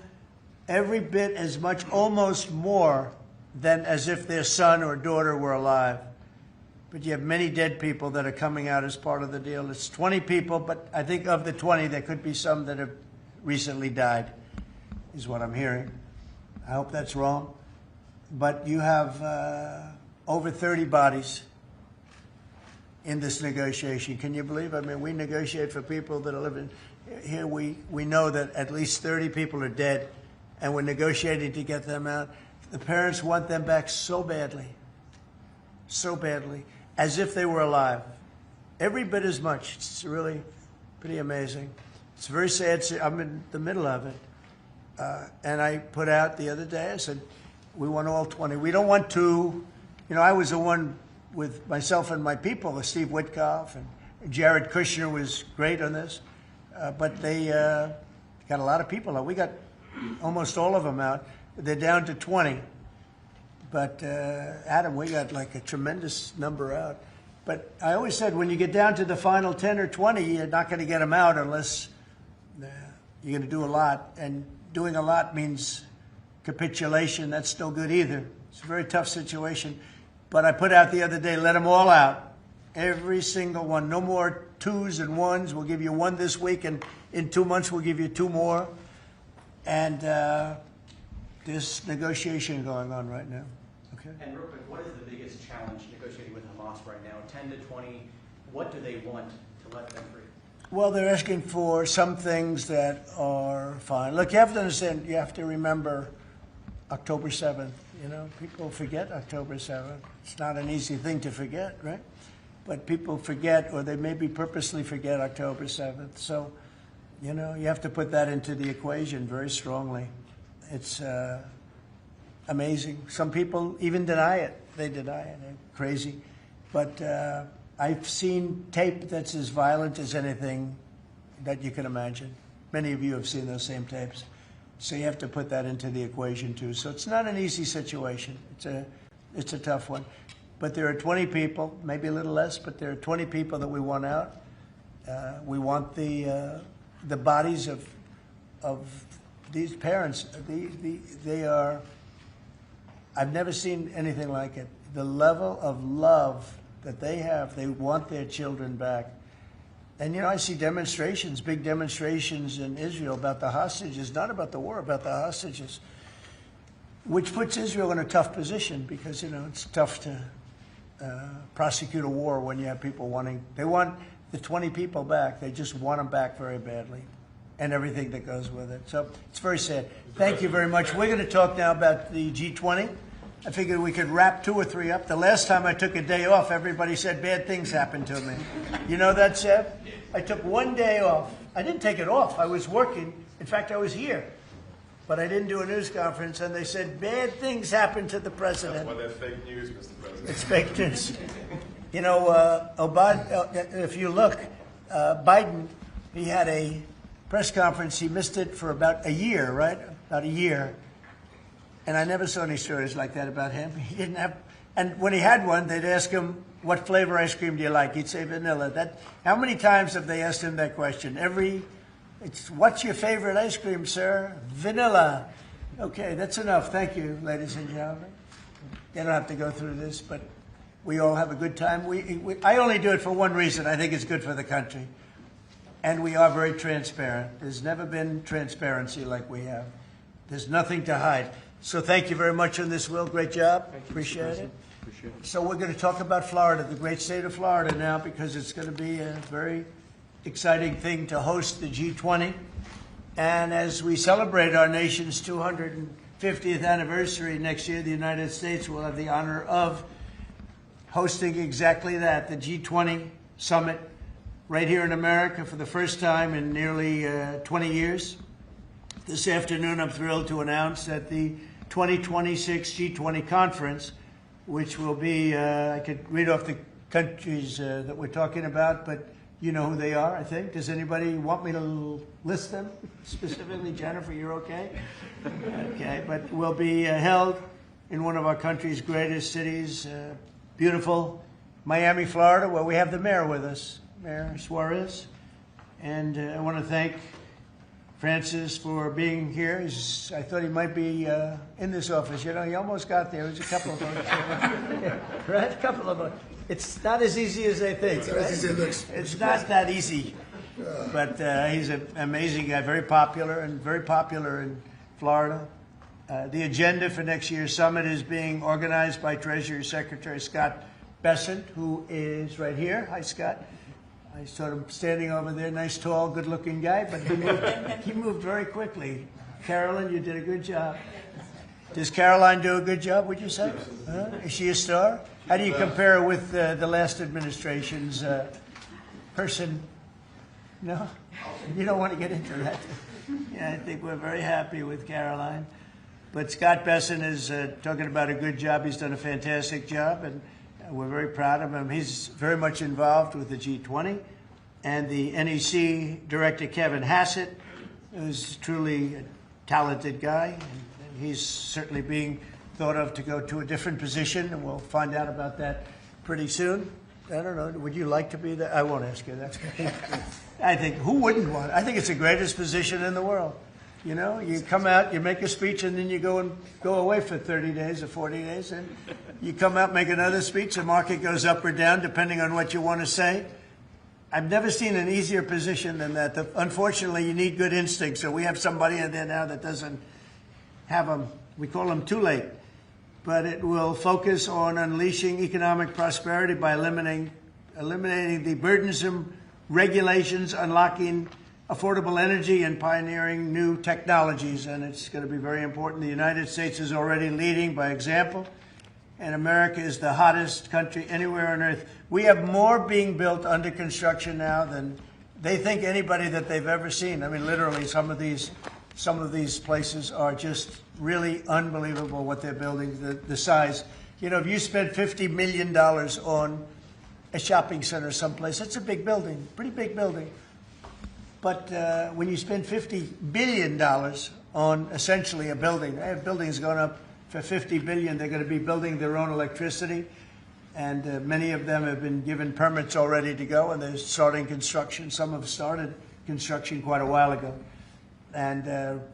every bit as much, almost more, than as if their son or daughter were alive. But you have many dead people that are coming out as part of the deal. It's 20 people, but I think of the 20, there could be some that have recently died, is what I'm hearing. I hope that's wrong. But you have over 30 bodies in this negotiation. Can you believe? I mean, we negotiate for people that are living here. We know that at least 30 people are dead, and we're negotiating to get them out. The parents want them back so badly, as if they were alive. Every bit as much. It's really pretty amazing. It's very sad. I'm in the middle of it. And I put out the other day, I said, we want all 20. We don't want two. I was the one with myself and my people, Steve Witkoff, and Jared Kushner was great on this. But they got a lot of people out. We got almost all of them out. They're down to 20. But, Adam, we got like a tremendous number out. But I always said when you get down to the final 10 or 20, you're not going to get them out unless you're going to do a lot. And doing a lot means capitulation. That's no good either. It's a very tough situation. But I put out the other day, let them all out. Every single one. No more twos and ones. We'll give you one this week, and in 2 months we'll give you two more. And there's negotiation going on right now. Okay. And real quick, what is the biggest challenge negotiating with Hamas right now? 10 to 20, what do they want to let them free? Well, they're asking for some things that are fine. Look, you have to understand, you have to remember October 7th. People forget October 7th. It's not an easy thing to forget, right? But people forget, or they maybe purposely forget October 7th. So, you have to put that into the equation very strongly. It's amazing. Some people even deny it. They deny it. They're crazy. But I've seen tape that's as violent as anything that you can imagine. Many of you have seen those same tapes. So you have to put that into the equation, too. So it's not an easy situation. It's a tough one. But there are 20 people, maybe a little less, but there are 20 people that we want out. We want the bodies of these parents. They are, I've never seen anything like it. The level of love that they have, they want their children back. And, I see demonstrations, big demonstrations in Israel about the hostages, not about the war, about the hostages, which puts Israel in a tough position because, it's tough to prosecute a war when you have people they want the 20 people back. They just want them back very badly and everything that goes with it. So it's very sad. Thank you very much. We're going to talk now about the G20. I figured we could wrap 2 or 3 up. The last time I took a day off, everybody said bad things happened to me. You know that, Seb? I took 1 day off. I didn't take it off. I was working. In fact, I was here. But I didn't do a news conference, and they said bad things happened to the president. That's why that's fake news, Mr. President. It's fake news. If you look, Biden, he had a press conference. He missed it for about a year, right? About a year. And I never saw any stories like that about him. He didn't have, and when he had one, they'd ask him, what flavor ice cream do you like? He'd say vanilla. How many times have they asked him that question? What's your favorite ice cream, sir? Vanilla. Okay, that's enough. Thank you, ladies and gentlemen. They don't have to go through this, but We all have a good time. I only do it for one reason. I think it's good for the country. And we are very transparent. There's never been transparency like we have. There's nothing to hide. So thank you very much on this, Will. Great job. Appreciate it. So we're going to talk about Florida, the great state of Florida now, because it's going to be a very exciting thing to host the G20. And as we celebrate our nation's 250th anniversary next year, the United States will have the honor of hosting exactly that, the G20 Summit, right here in America for the first time in nearly 20 years. This afternoon, I'm thrilled to announce that the 2026 G20 conference, which will be, I could read off the countries that we're talking about, but you know who they are, I think. Does anybody want me to list them specifically? Jennifer, you're okay? Okay, but will be held in one of our country's greatest cities, beautiful Miami, Florida, where we have the mayor with us, Mayor Suarez. And I want to thank Francis for being here. I thought he might be in this office. You know, he almost got there. There's a couple of votes. Right? A couple of votes. It's not as easy as they think. Right? It's not that easy. But he's an amazing guy, very popular in Florida. The agenda for next year's summit is being organized by Treasury Secretary Scott Bessent, who is right here. Hi, Scott. I saw him standing over there, nice, tall, good-looking guy, but he moved very quickly. Carolyn, you did a good job. Does Caroline do a good job, would you say? Is she a star? How do you compare with the last administration's person? No? You don't want to get into that. Yeah, I think we're very happy with Caroline. But Scott Bessent is talking about a good job. He's done a fantastic job, and we're very proud of him. He's very much involved with the G20. And the NEC director, Kevin Hassett, who's truly a talented guy. And he's certainly being thought of to go to a different position, and we'll find out about that pretty soon. I don't know. Would you like to be that? I won't ask you. That's great. I think, who wouldn't want it? I think it's the greatest position in the world. You know, you come out, you make a speech, and then you go away for 30 days or 40 days, and you come out, make another speech. The market goes up or down, depending on what you want to say. I've never seen an easier position than that. Unfortunately, you need good instincts, so we have somebody in there now that doesn't have them. We call them too late. But it will focus on unleashing economic prosperity by eliminating the burdensome regulations, unlocking affordable energy, and pioneering new technologies. And it's going to be very important. The United States is already leading by example, and America is the hottest country anywhere on earth. We have more being built under construction now than they think anybody that they've ever seen. I mean, literally, some of these places are just really unbelievable what they're building, the size. You know, if you spend $50 million on a shopping center someplace, it's a big building, pretty big building. But when you spend $50 billion on essentially a building, they have buildings going up for $50 billion. They're going to be building their own electricity, and many of them have been given permits already to go, and they're starting construction. Some have started construction quite a while ago, and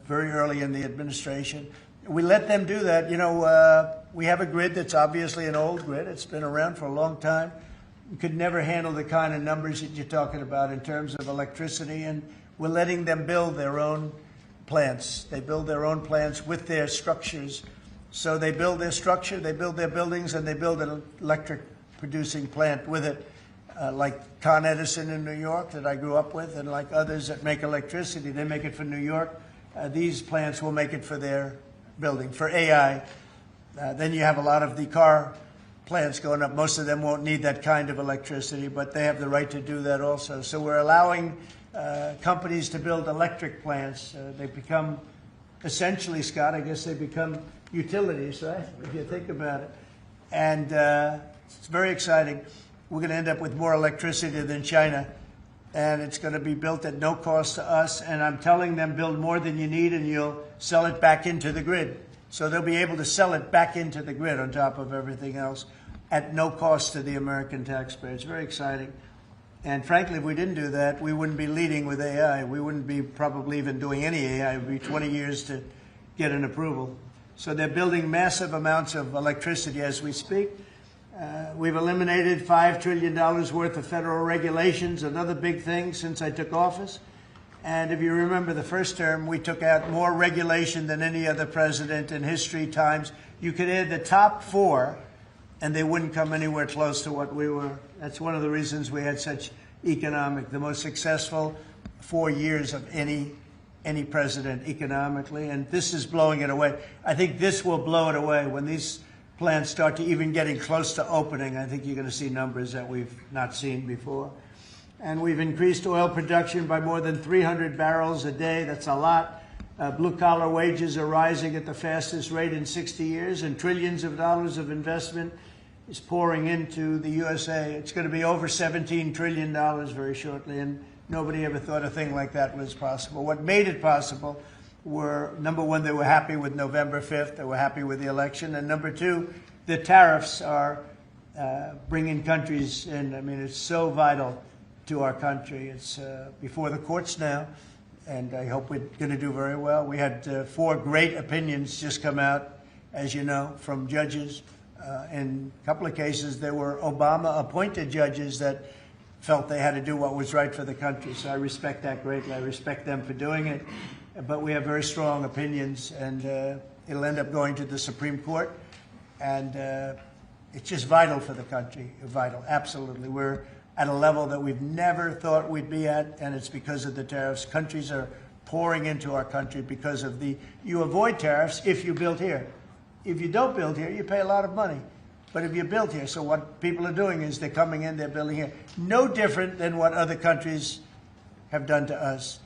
very early in the administration. We let them do that. You know, we have a grid that's obviously an old grid. It's been around for a long time. You could never handle the kind of numbers that you're talking about in terms of electricity, and we're letting them build their own plants. They build their own plants with their structures. So they build their structure, they build their buildings, and they build an electric producing plant with it, like Con Edison in New York that I grew up with, and like others that make electricity. They make it for New York. These plants will make it for their building, for AI. Then you have a lot of the car plants going up. Most of them won't need that kind of electricity, but they have the right to do that also. So we're allowing companies to build electric plants. They become, essentially, Scott, I guess they become utilities, right, if you think about it. And it's very exciting. We're going to end up with more electricity than China, and it's going to be built at no cost to us. And I'm telling them, build more than you need, and you'll sell it back into the grid. So they'll be able to sell it back into the grid on top of everything else at no cost to the American taxpayer. It's very exciting. And frankly, if we didn't do that, we wouldn't be leading with AI. We wouldn't be probably even doing any AI. It would be 20 years to get an approval. So they're building massive amounts of electricity as we speak. We've eliminated $5 trillion worth of federal regulations, another big thing since I took office. And if you remember the first term, we took out more regulation than any other president in history times. You could add the top 4, and they wouldn't come anywhere close to what we were. That's one of the reasons we had such the most successful 4 years of any president economically. And this is blowing it away. I think this will blow it away. When these plants start to even getting close to opening, I think you're going to see numbers that we've not seen before. And we've increased oil production by more than 300 barrels a day. That's a lot. Blue-collar wages are rising at the fastest rate in 60 years, and trillions of dollars of investment is pouring into the USA. It's going to be over $17 trillion very shortly, and nobody ever thought a thing like that was possible. What made it possible were, number one, they were happy with November 5th. They were happy with the election. And number two, the tariffs are bringing countries in. I mean, it's so vital to our country. It's before the courts now, and I hope we're going to do very well. We had 4 great opinions just come out, as you know, from judges. In a couple of cases, there were Obama-appointed judges that felt they had to do what was right for the country. So I respect that greatly. I respect them for doing it. But we have very strong opinions, and it'll end up going to the Supreme Court. And it's just vital for the country, vital, absolutely. We're at a level that we've never thought we'd be at, and it's because of the tariffs. Countries are pouring into our country because of you avoid tariffs if you build here. If you don't build here, you pay a lot of money. But if you build here, so what people are doing is they're coming in, they're building here. No different than what other countries have done to us.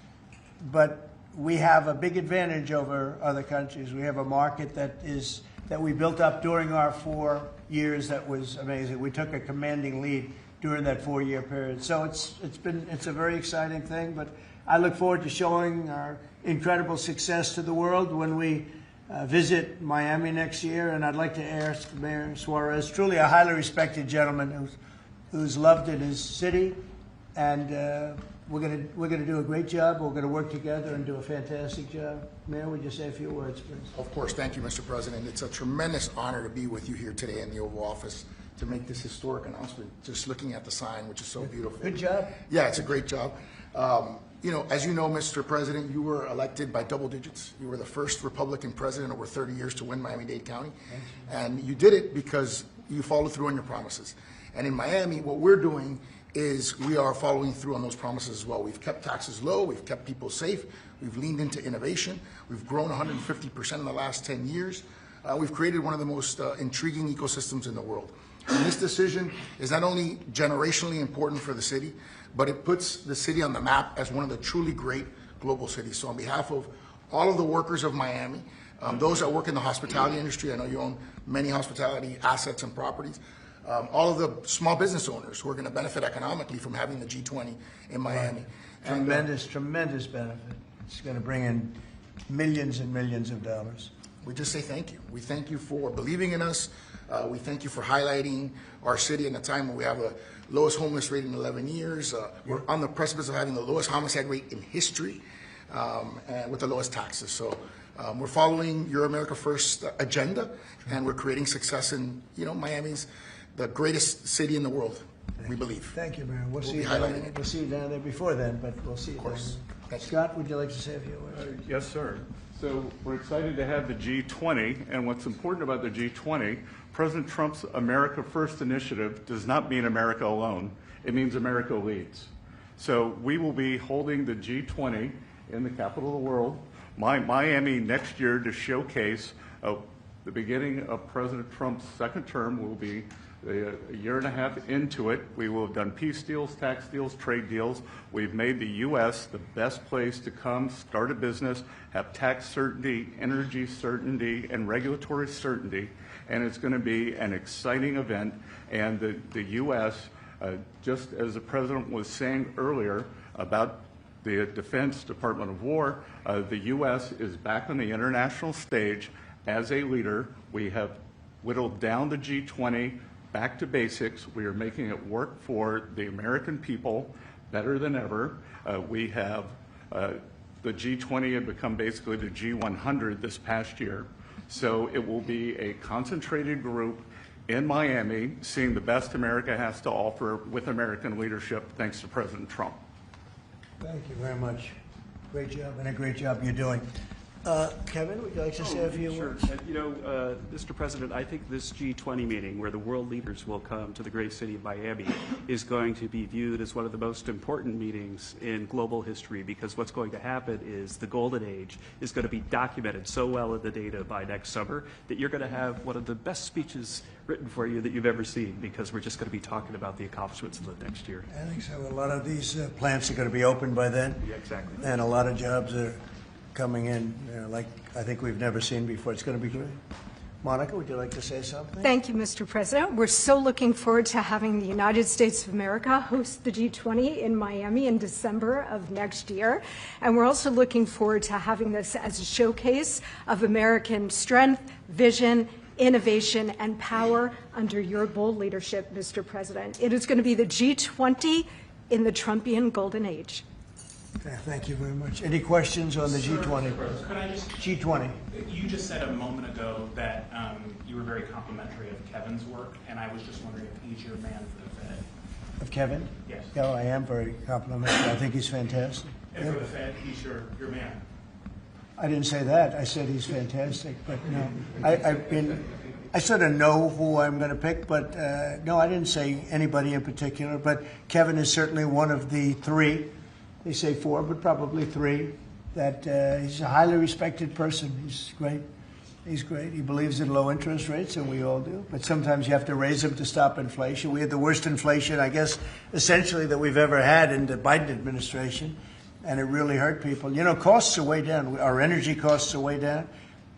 But we have a big advantage over other countries. We have a market that we built up during our 4 years that was amazing. We took a commanding lead during that 4-year period. So it's a very exciting thing, but I look forward to showing our incredible success to the world when we visit Miami next year. And I'd like to ask Mayor Suarez, truly a highly respected gentleman who's loved in his city, and we're gonna do a great job. We're gonna work together and do a fantastic job. Mayor, would you say a few words, please? Of course. Thank you, Mr. President. It's a tremendous honor to be with you here today in the Oval Office to make this historic announcement, just looking at the sign, which is so beautiful. Good job. Yeah, it's a great job. As you know, Mr. President, you were elected by double digits. You were the first Republican president over 30 years to win Miami-Dade County. And you did it because you followed through on your promises. And in Miami, what we're doing is we are following through on those promises as well. We've kept taxes low. We've kept people safe. We've leaned into innovation. We've grown 150% in the last 10 years. We've created one of the most intriguing ecosystems in the world. And this decision is not only generationally important for the city, but it puts the city on the map as one of the truly great global cities. So on behalf of all of the workers of Miami, those that work in the hospitality industry, I know you own many hospitality assets and properties, all of the small business owners who are going to benefit economically from having the G20 in Miami. Tremendous benefit. It's going to bring in millions and millions of dollars. We just say thank you. We thank you for believing in us. We thank you for highlighting our city in a time when we have the lowest homeless rate in 11 years. We're on the precipice of having the lowest homicide rate in history, and with the lowest taxes. So we're following your America First agenda, and we're creating success in, Miami's the greatest city in the world, we believe. Thank you, Mayor. We'll see you down there. We'll see you down there before then, but we'll see you down there. Scott, would you like to say a few words? Yes, sir. So we're excited to have the G20, and what's important about the G20, President Trump's America First initiative does not mean America alone. It means America leads. So we will be holding the G20 in the capital of the world, Miami, next year, to showcase the beginning of President Trump's second term. Will be a year and a half into it. We will have done peace deals, tax deals, trade deals. We've made the U.S. the best place to come, start a business, have tax certainty, energy certainty, and regulatory certainty. And it's going to be an exciting event. And the U.S., just as the President was saying earlier about the Defense Department of War, the U.S. is back on the international stage as a leader. We have whittled down the G20 back to basics. We are making it work for the American people better than ever. We have the G20 had become basically the G100 this past year. So it will be a concentrated group in Miami, seeing the best America has to offer with American leadership, thanks to President Trump. Thank you very much. Great job, and a great job you're doing. Kevin, would you like to say a few words? Mr. President, I think this G20 meeting, where the world leaders will come to the great city of Miami, is going to be viewed as one of the most important meetings in global history, because what's going to happen is the golden age is going to be documented so well in the data by next summer that you're going to have one of the best speeches written for you that you've ever seen, because we're just going to be talking about the accomplishments of the next year. I think so. A lot of these plants are going to be open by then. Yeah, exactly. And a lot of jobs are coming in, like I think we've never seen before. It's going to be great. Monica, would you like to say something? Thank you, Mr. President. We're so looking forward to having the United States of America host the G20 in Miami in December of next year. And we're also looking forward to having this as a showcase of American strength, vision, innovation, and power under your bold leadership, Mr. President. It is going to be the G20 in the Trumpian golden age. Thank you very much. Any questions on the G20? Could I just, G20. You just said a moment ago that you were very complimentary of Kevin's work, and I was just wondering if he's your man for the Fed. Of Kevin? Yes. Yeah, I am very complimentary. I think he's fantastic. And for the Fed, he's your man. I didn't say that. I said he's fantastic, but no. I sort of know who I'm going to pick, but no, I didn't say anybody in particular. But Kevin is certainly one of the three. They say four, but probably three. That he's a highly respected person. He's great. He's great. He believes in low interest rates, and we all do. But sometimes you have to raise them to stop inflation. We had the worst inflation, I guess, essentially that we've ever had in the Biden administration, and it really hurt people. You know, costs are way down. Our energy costs are way down.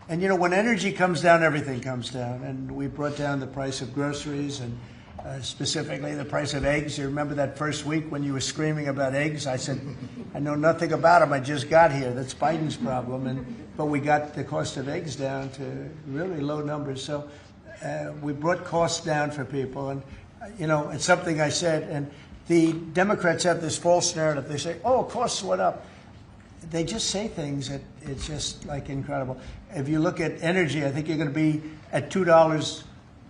And, you know, when energy comes down, everything comes down. And we brought down the price of groceries and specifically the price of eggs. You remember that first week when you were screaming about eggs? I said, I know nothing about them. I just got here. That's Biden's problem. But we got the cost of eggs down to really low numbers. So we brought costs down for people. And, you know, it's something I said. And the Democrats have this false narrative. They say, oh, costs went up. They just say things that it's just like incredible. If you look at energy, I think you're going to be at $2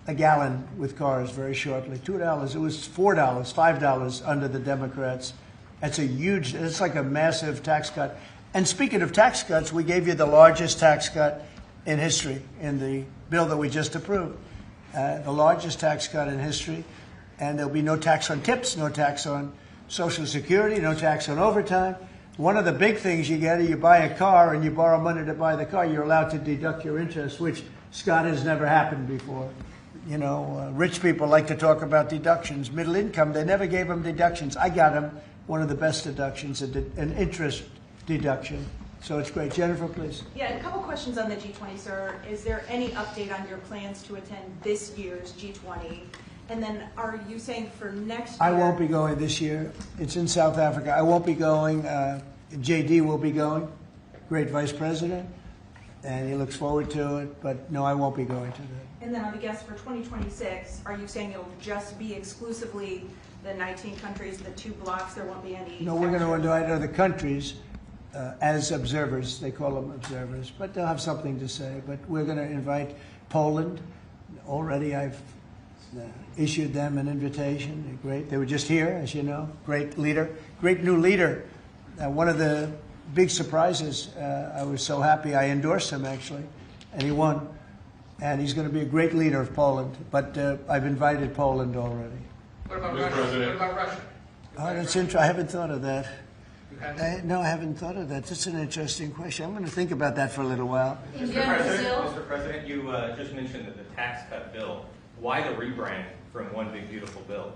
a gallon with cars very shortly. $2. It was $4, $5 under the Democrats. That's a huge, it's like a massive tax cut. And speaking of tax cuts, we gave you the largest tax cut in history in the bill that we just approved. The largest tax cut in history. And there'll be no tax on tips, no tax on Social Security, no tax on overtime. One of the big things you get is you buy a car and you borrow money to buy the car, you're allowed to deduct your interest, which, Scott, has never happened before. You know, rich people like to talk about deductions. Middle income, they never gave them deductions. I got them one of the best deductions, an interest deduction. So it's great. Jennifer, please. Yeah, a couple questions on the G20, sir. Is there any update on your plans to attend this year's G20? And then are you saying for next year? I won't be going this year. It's in South Africa. I won't be going. JD will be going, great vice president, and he looks forward to it. But no, I won't be going to that. And then I guess for 2026, are you saying it'll just be exclusively the 19 countries, the 2 blocks? There won't be any. No, we're going to invite other countries as observers. They call them observers, but they'll have something to say. But we're going to invite Poland. Already, I've issued them an invitation. They're great. They were just here, as you know. Great leader, great new leader. One of the big surprises, I was so happy. I endorsed him, actually, and he won. And he's going to be a great leader of Poland. But I've invited Poland already. What about Russia? What about Russia? Oh, that's interesting. I haven't thought of that. You haven't? No, I haven't thought of that. That's an interesting question. I'm going to think about that for a little while. Mr. President, you just mentioned that the tax cut bill. Why the rebrand from One Big Beautiful Bill?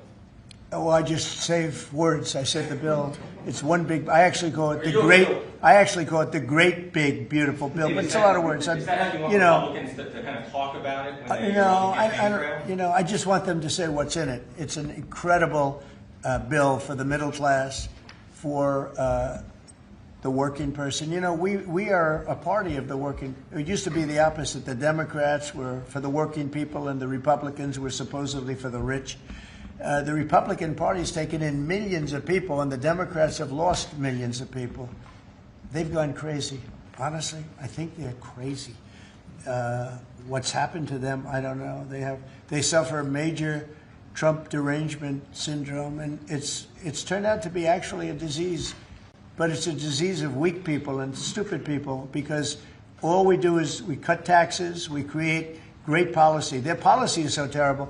Oh, I just save words. I said the bill. It's one big. I actually call it the great. I actually call it the great big beautiful bill. But it's a lot of words. Is that how you want Republicans to kind of talk about it? When I don't. You know, I just want them to say what's in it. It's an incredible bill for the middle class, for the working person. You know, we are a party of the working. It used to be the opposite. The Democrats were for the working people, and the Republicans were supposedly for the rich. The Republican Party's taken in millions of people, and the Democrats have lost millions of people. They've gone crazy. Honestly, I think they're crazy. What's happened to them, I don't know. They suffer major Trump derangement syndrome, and it's turned out to be actually a disease, but it's a disease of weak people and stupid people, because all we do is we cut taxes, we create great policy. Their policy is so terrible.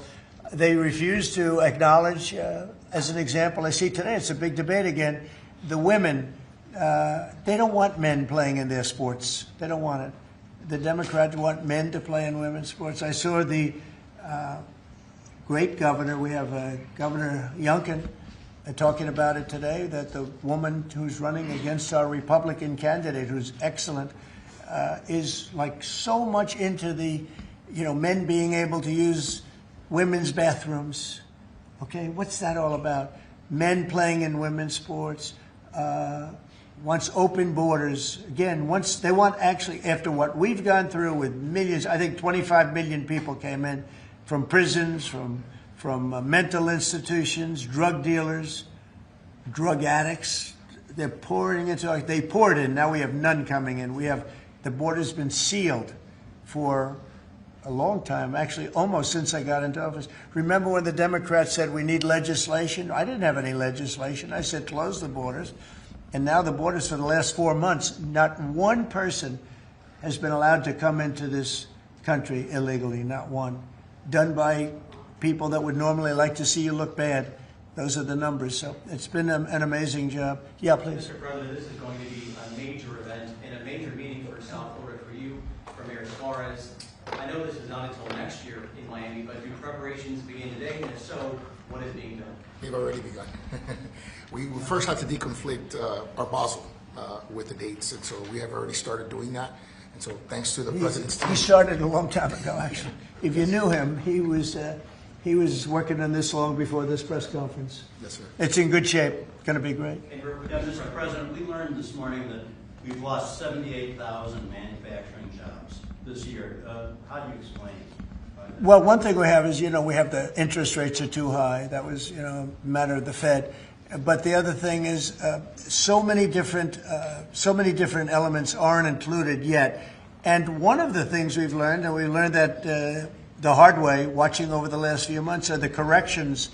They refuse to acknowledge, as an example, I see today, it's a big debate again, the women, they don't want men playing in their sports. They don't want it. The Democrats want men to play in women's sports. I saw the great governor, we have Governor Youngkin, talking about it today, that the woman who's running against our Republican candidate, who's excellent, is like so much into the, men being able to use women's bathrooms. Okay, what's that all about? Men playing in women's sports, wants open borders. Again, once they want, actually, after what we've gone through with millions, I think 25 million people came in from prisons, from mental institutions, drug dealers, drug addicts. They're pouring into, they poured in, now we have none coming in. The border's been sealed for a long time, actually almost since I got into office. Remember when the Democrats said we need legislation? I didn't have any legislation. I said close the borders. And now the borders, for the last 4 months, not one person has been allowed to come into this country illegally, not one. Done by people that would normally like to see you look bad. Those are the numbers. So it's been an amazing job. Yeah, please. Mr. President, this is going to be a major event and a major meeting for South Florida, for you, for Mayor Suarez. I know this is not until next year in Miami, but do preparations begin today? And if so, what is being done? They've already begun. We first have to deconflict our Basel with the dates, and so we have already started doing that. And so thanks to the president's team. He started a long time ago, actually. If you knew him, he was working on this long before this press conference. Yes, sir. It's in good shape. It's going to be great. Mr. President, we learned this morning that we've lost 78,000 manufacturing jobs this year. How do you explain it? Well, one thing we have is, we have the interest rates are too high. That was, a matter of the Fed. But the other thing is, so many different elements aren't included yet. And one of the things we've learned, and we learned that the hard way, watching over the last few months, are the corrections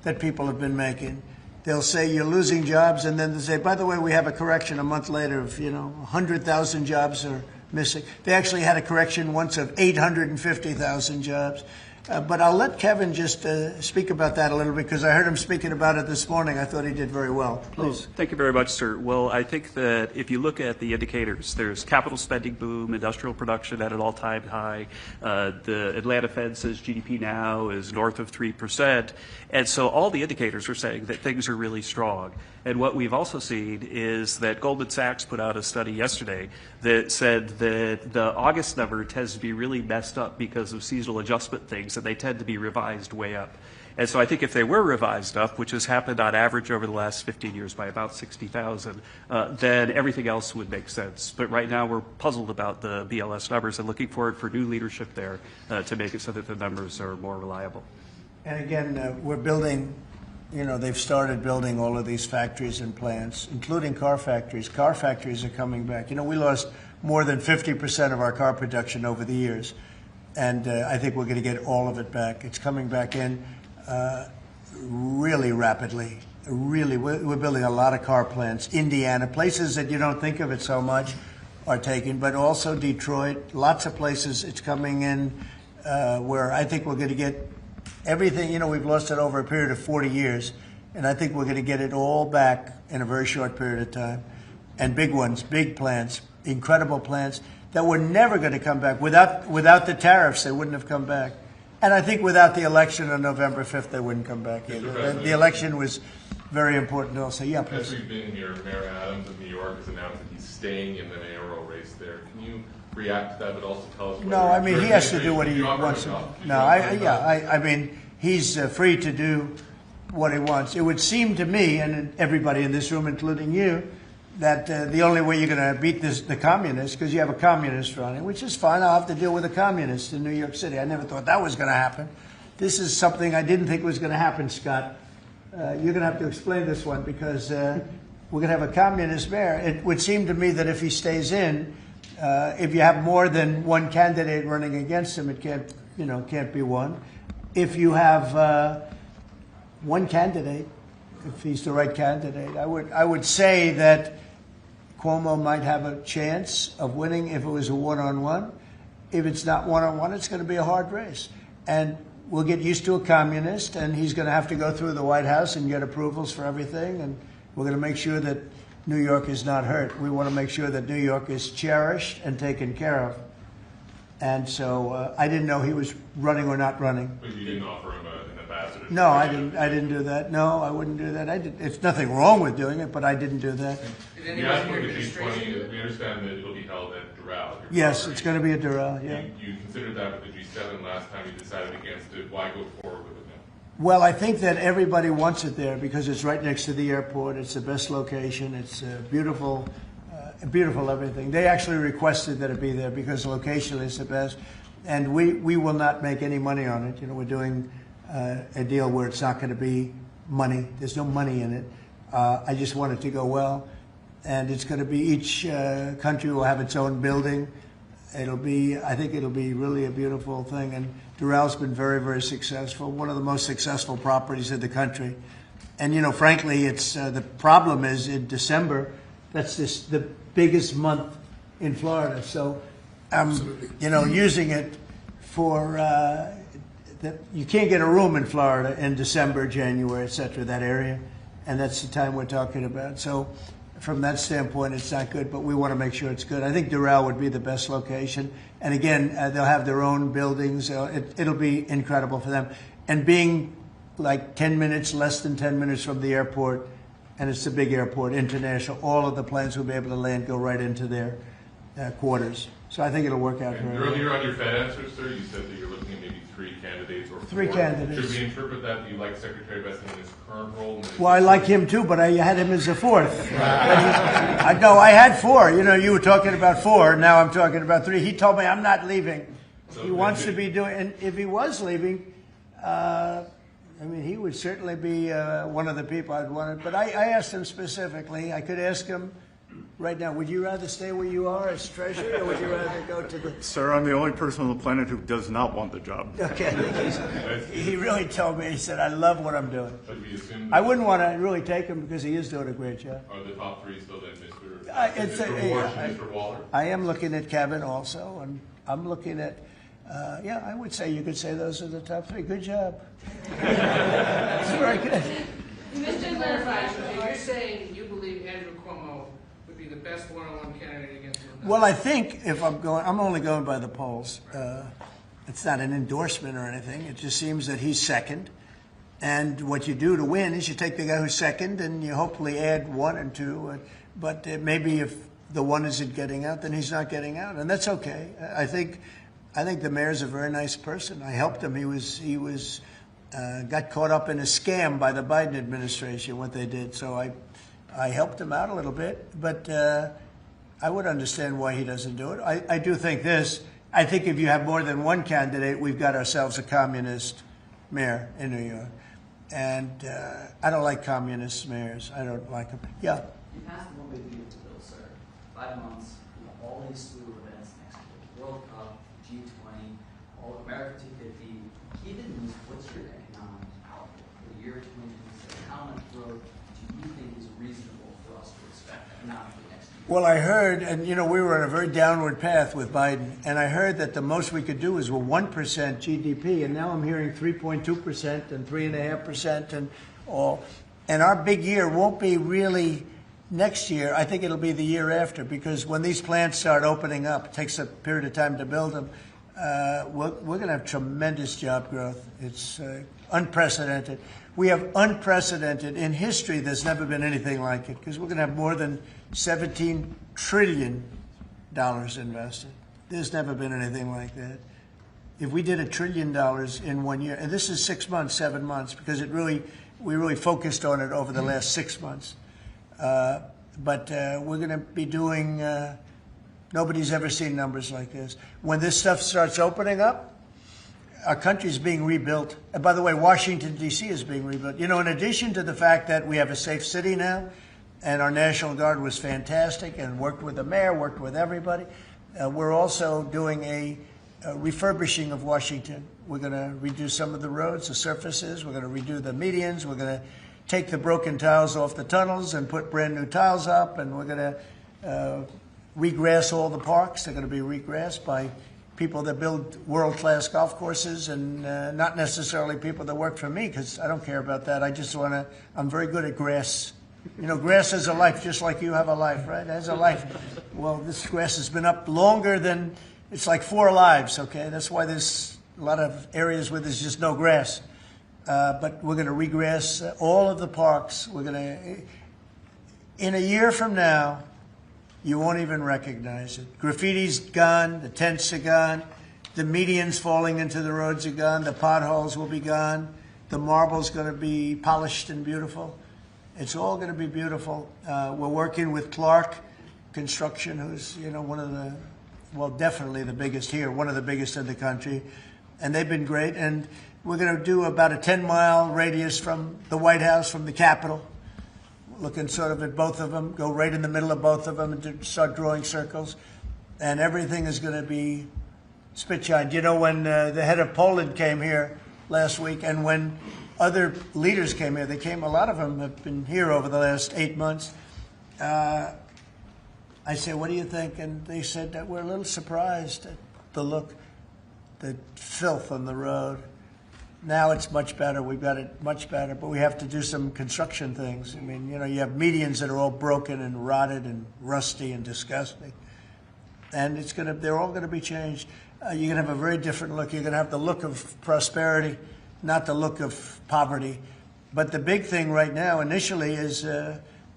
that people have been making. They'll say you're losing jobs, and then they say, by the way, we have a correction a month later of, 100,000 jobs are missing. They actually had a correction once of 850,000 jobs. But I'll let Kevin just speak about that a little bit, because I heard him speaking about it this morning. I thought he did very well. Please. Thank you very much, sir. Well, I think that if you look at the indicators, there's capital spending boom, industrial production at an all-time high. The Atlanta Fed says GDP now is north of 3%. And so all the indicators are saying that things are really strong. And what we've also seen is that Goldman Sachs put out a study yesterday that said that the August number tends to be really messed up because of seasonal adjustment things, and they tend to be revised way up. And so I think if they were revised up, which has happened on average over the last 15 years by about 60,000, then everything else would make sense. But right now we're puzzled about the BLS numbers and looking forward for new leadership there to make it so that the numbers are more reliable. And again, we're building, they've started building all of these factories and plants, including car factories. Car factories are coming back. We lost more than 50% of our car production over the years. And I think we're going to get all of it back. It's coming back in really rapidly. Really, we're building a lot of car plants. Indiana, places that you don't think of it so much are taken, but also Detroit, lots of places it's coming in where I think we're going to get everything. We've lost it over a period of 40 years, and I think we're going to get it all back in a very short period of time. And big ones, big plants, incredible plants that were never going to come back. Without the tariffs, they wouldn't have come back. And I think without the election on November 5th, they wouldn't come back either. The election was very important also. Yeah, please. As we've been here, Mayor Adams of New York has announced that he's staying in the mayoral race there. Can you react to that, but also tell us? No, I mean, he has to do what he wants. No, I mean, he's free to do what he wants. It would seem to me, and everybody in this room, including you, that the only way you're going to beat the communists, because you have a communist running, which is fine. I'll have to deal with a communist in New York City. I never thought that was going to happen. This is something I didn't think was going to happen, Scott. You're going to have to explain this one, because we're going to have a communist mayor. It would seem to me that if he stays in, If you have more than one candidate running against him, it can't be one. If you have one candidate, if he's the right candidate, I would say that Cuomo might have a chance of winning if it was a one-on-one. If it's not one-on-one, it's going to be a hard race. And we'll get used to a communist, and he's going to have to go through the White House and get approvals for everything. And we're going to make sure that New York is not hurt. We want to make sure that New York is cherished and taken care of. And so I didn't know he was running or not running. But you didn't offer him an ambassador? No, I didn't do that. No, I wouldn't do that. It's nothing wrong with doing it, but I didn't do that. You asked for the G20. We understand that it'll be held at Doral. Yes, it's going to be at Doral, yeah. You considered that with the G7 last time you decided against it. Why go forward with it now? Well, I think that everybody wants it there because it's right next to the airport. It's the best location. It's beautiful everything. They actually requested that it be there because location is the best. And we will not make any money on it. We're doing a deal where it's not going to be money. There's no money in it. I just want it to go well. And it's going to be each country will have its own building. I think it'll be really a beautiful thing. And Doral's been very, very successful. One of the most successful properties in the country. And, frankly, it's the problem is in December, that's the biggest month in Florida. So using it for you can't get a room in Florida in December, January, et cetera, that area. And that's the time we're talking about. So from that standpoint, it's not good, but we want to make sure it's good. I think Doral would be the best location. And again, they'll have their own buildings. It'll be incredible for them. And being like 10 minutes, less than 10 minutes from the airport, and it's a big airport, international, all of the planes will be able to land, go right into their quarters. So I think it'll work out very well. Earlier on your Fed answer, sir, you said that you're looking at maybe 3 candidates or 4. 3 candidates. Should we interpret that you like Secretary Bessent in his current role? Well, I like him too, but I had him as a 4th. I had 4. You were talking about 4. Now I'm talking about 3. He told me I'm not leaving. So he wants to be doing, and if he was leaving, he would certainly be one of the people I'd want. But I asked him specifically. I could ask him right now, would you rather stay where you are as Treasury, or would you rather go to the... Sir, I'm the only person on the planet who does not want the job. Okay. He really told me, he said, I love what I'm doing. I wouldn't want to really take him because he is doing a great job. Are the top 3 still then Mr. Waller? I am looking at Kevin also, and I'm looking at, I would say you could say those are the top 3. Good job. That's very good. Mr. Clarify, so you're saying you believe Andrew Cuomo would be the best one-on-one candidate against him? Well, I think if I'm only going by the polls. It's not an endorsement or anything. It just seems that he's second. And what you do to win is you take the guy who's second and you hopefully add 1 and 2. But maybe if the 1 isn't getting out, then he's not getting out. And that's okay. I think the mayor's a very nice person. I helped him. He was got caught up in a scam by the Biden administration, what they did. So I helped him out a little bit, but I would understand why he doesn't do it. I do think this. I think if you have more than 1 candidate, we've got ourselves a communist mayor in New York. And I don't like communist mayors. I don't like them. Yeah? You passed the one big beautiful bill, sir. 5 months, all these slew of events next year. World Cup, G20, all America 250. Given these, what's your economic outlook for the year 2026? How much growth do you think is reasonable for us to expect economically next year? Well, I heard, and we were on a very downward path with Biden, and I heard that the most we could do is 1% GDP, and now I'm hearing 3.2% and 3.5% and all. And our big year won't be really next year. I think it'll be the year after, because when these plants start opening up, it takes a period of time to build them. We're going to have tremendous job growth. It's unprecedented. We have unprecedented in history. There's never been anything like it, because we're going to have more than $17 trillion invested. There's never been anything like that. If we did $1 trillion in 1 year, and this is 6 months, 7 months, because we really focused on it over the last 6 months. But we're going to be doing. Nobody's ever seen numbers like this. When this stuff starts opening up, our country's being rebuilt. And by the way, Washington, D.C. is being rebuilt. In addition to the fact that we have a safe city now, and our National Guard was fantastic and worked with the mayor, worked with everybody, We're also doing a refurbishing of Washington. We're going to redo some of the roads, the surfaces. We're going to redo the medians. We're going to take the broken tiles off the tunnels and put brand new tiles up. And we're going to regrass all the parks. They're going to be regrassed by people that build world-class golf courses and not necessarily people that work for me, because I don't care about that. I just want to, I'm very good at grass. You know, grass has a life just like you have a life, right? It has a life. Well, this grass has been up longer than, it's like 4 lives, okay? That's why there's a lot of areas where there's just no grass. But we're going to regrass all of the parks. We're going to, in a year from now, you won't even recognize it. Graffiti's gone, the tents are gone, the medians falling into the roads are gone, the potholes will be gone, the marble's going to be polished and beautiful. It's all going to be beautiful. We're working with Clark Construction, who's, you know, one of the, well, definitely the biggest here, one of the biggest in the country, and they've been great. And we're going to do about a 10-mile radius from the White House, from the Capitol, looking sort of at both of them, go right in the middle of both of them and start drawing circles. And everything is going to be spit-shined. You know, when the head of Poland came here last week, and when other leaders came here, they came, a lot of them have been here over the last 8 months. I said, what do you think? And they said that we're a little surprised at the look, the filth on the road. Now it's much better. We've got it much better, but we have to do some construction things. I mean, you know, you have medians that are all broken and rotted and rusty and disgusting. And it's going to, they're all going to be changed. You're going to have a very different look. You're going to have the look of prosperity, not the look of poverty. But the big thing right now, initially, is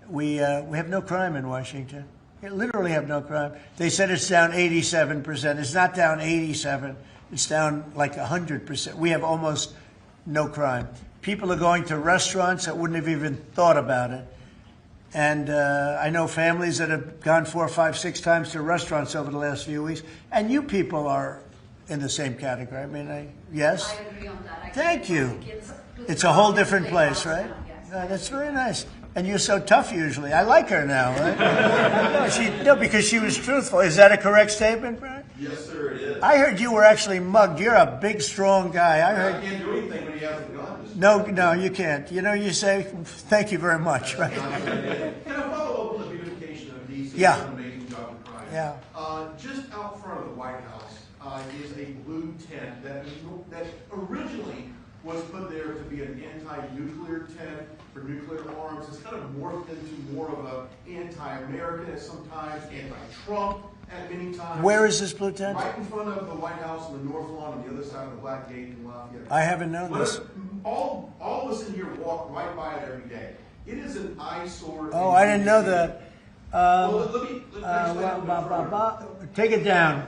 we have no crime in Washington. We literally have no crime. They said it's down 87%. It's not down 87%. It's down like 100%. We have almost no crime. People are going to restaurants that wouldn't have even thought about it. And I know families that have gone 4, 5, 6 times to restaurants over the last few weeks. And you people are in the same category. I mean, yes? I agree on that. Thank you. It's a whole different place, right? That's very nice. And you're so tough usually. I like her now, right? No, because she was truthful. Is that a correct statement, Brian? Yes, sir, it is. I heard you were actually mugged. You're a big, strong guy. I heard. I can't do anything when he hasn't gone. No, you can't. You know, you say, thank you very much, right? Can I follow up on the beautification of D.C.? Yeah. An amazing job of crime. Yeah. Just out front of the White House is a blue tent that originally was put there to be an anti-nuclear tent for nuclear arms. It's kind of morphed into more of an anti-American at sometimes, anti-Trump at many times. Where is this blue tent? Right in front of the White House on the North Lawn on the other side of the Black Gate in Lafayette. I haven't known this. All of us in here walk right by it every day. It is an eyesore. Oh, I didn't know that. Well, let me Take it down.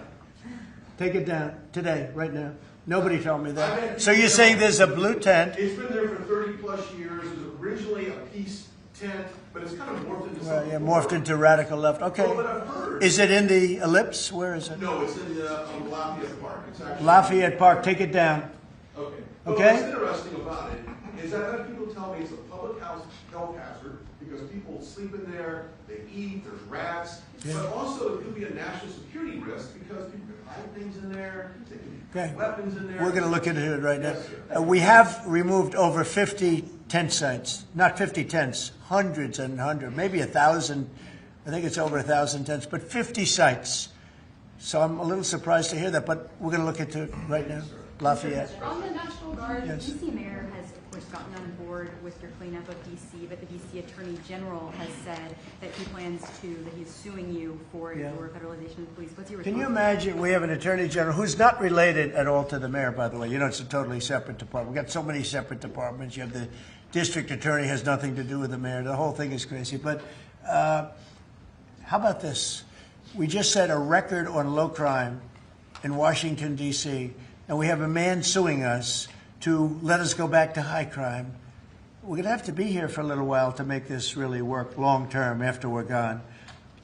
Take it down today, right now. Nobody told me that. So you're saying there's a blue tent? It's been there for 30 plus years. It was originally a peace tent, but it's kind of morphed into something. Yeah, morphed into radical left. Okay. Well, but I've heard. Is it in the Ellipse? Where is it? No, it's in Lafayette Park. It's actually Lafayette Park. Take it down. Okay. Okay. What's interesting about it is that I've had people tell me it's a public health hazard because people sleep in there, they eat, there's rats, but also it could be a national security risk because people can hide things in there, they can have weapons in there. We're going to look into it right now. We have removed over 50 tent sites, not 50 tents, hundreds and hundreds, maybe 1,000. I think it's over 1,000 tents, but 50 sites. So I'm a little surprised to hear that, but we're going to look into it right now. Lafayette. On the National Guard, Yes. the D.C. mayor has, of course, gotten on board with your cleanup of D.C., but the D.C. Attorney General has said that he plans to, that he's suing you for your federalization of the police. What's your response? Can you imagine we have an attorney general who's not related at all to the mayor, by the way. You know, it's a totally separate department. We've got so many separate departments. You have the district attorney has nothing to do with the mayor. The whole thing is crazy. But how about this? We just set a record on low crime in Washington, D.C., and we have a man suing us to let us go back to high crime. We're going to have to be here for a little while to make this really work long term after we're gone.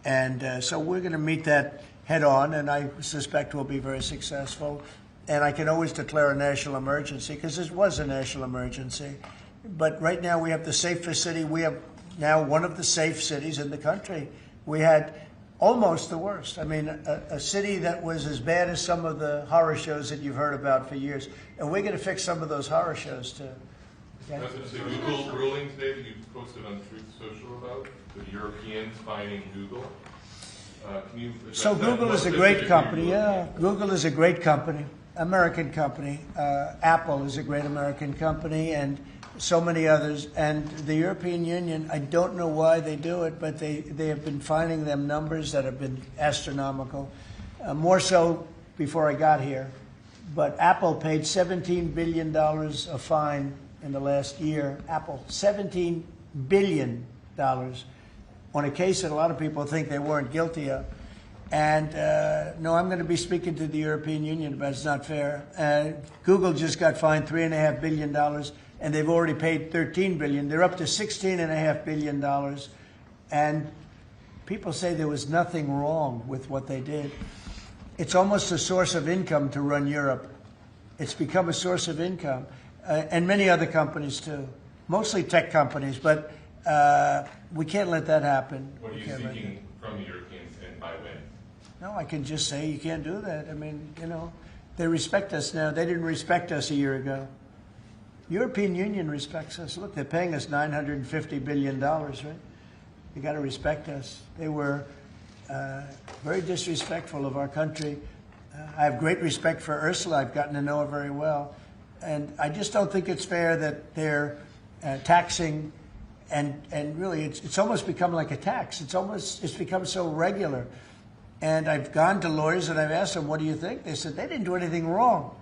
And so we're going to meet that head on, and I suspect we'll be very successful. And I can always declare a national emergency because this was a national emergency. But right now we have the safest city. We have now one of the safe cities in the country. We had almost the worst. I mean, a city that was as bad as some of the horror shows that you've heard about for years. And we're going to fix some of those horror shows, too. Okay? That's the Google ruling today that you posted on Truth Social about, the Europeans fining Google. Can you So Google is a great company. Yeah, Google is a great company, American company. Apple is a great American company, and so many others. And the European Union, I don't know why they do it, but they have been fining them numbers that have been astronomical. More so before I got here. But Apple paid $17 billion a fine in the last year. Apple, $17 billion on a case that a lot of people think they weren't guilty of. And no, I'm going to be speaking to the European Union about it. It's not fair. Google just got fined $3.5 billion, and they've already paid $13 billion. They're up to $16.5 billion. And people say there was nothing wrong with what they did. It's almost a source of income to run Europe. It's become a source of income. And many other companies, too. Mostly tech companies, but we can't let that happen. What are you seeking from the Europeans, and by when? No, I can just say you can't do that. I mean, you know, they respect us now. They didn't respect us a year ago. European Union respects us. Look, they're paying us $950 billion, right? You got to respect us. They were very disrespectful of our country. I have great respect for Ursula. I've gotten to know her very well. And I just don't think it's fair that they're taxing, and really it's almost become like a tax. It's become so regular. And I've gone to lawyers and I've asked them, what do you think? They said, they didn't do anything wrong.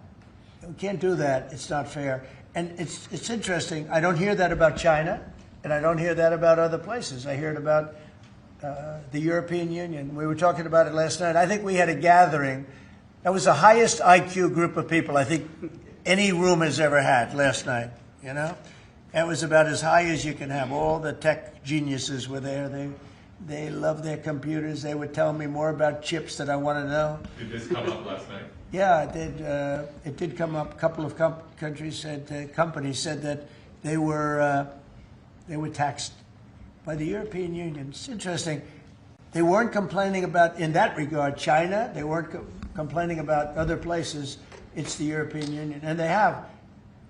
We can't do that. It's not fair. And it's interesting. I don't hear that about China, and I don't hear that about other places. I hear it about the European Union. We were talking about it last night. I think we had a gathering. That was the highest IQ group of people I think any room has ever had last night, you know? It was about as high as you can have. All the tech geniuses were there. They love their computers. They would tell me more about chips that I want to know. Did this come up last night? Yeah, it did. It did come up. A couple of companies said that they were taxed by the European Union. It's interesting. They weren't complaining about, in that regard, China. They weren't complaining about other places. It's the European Union, and they have.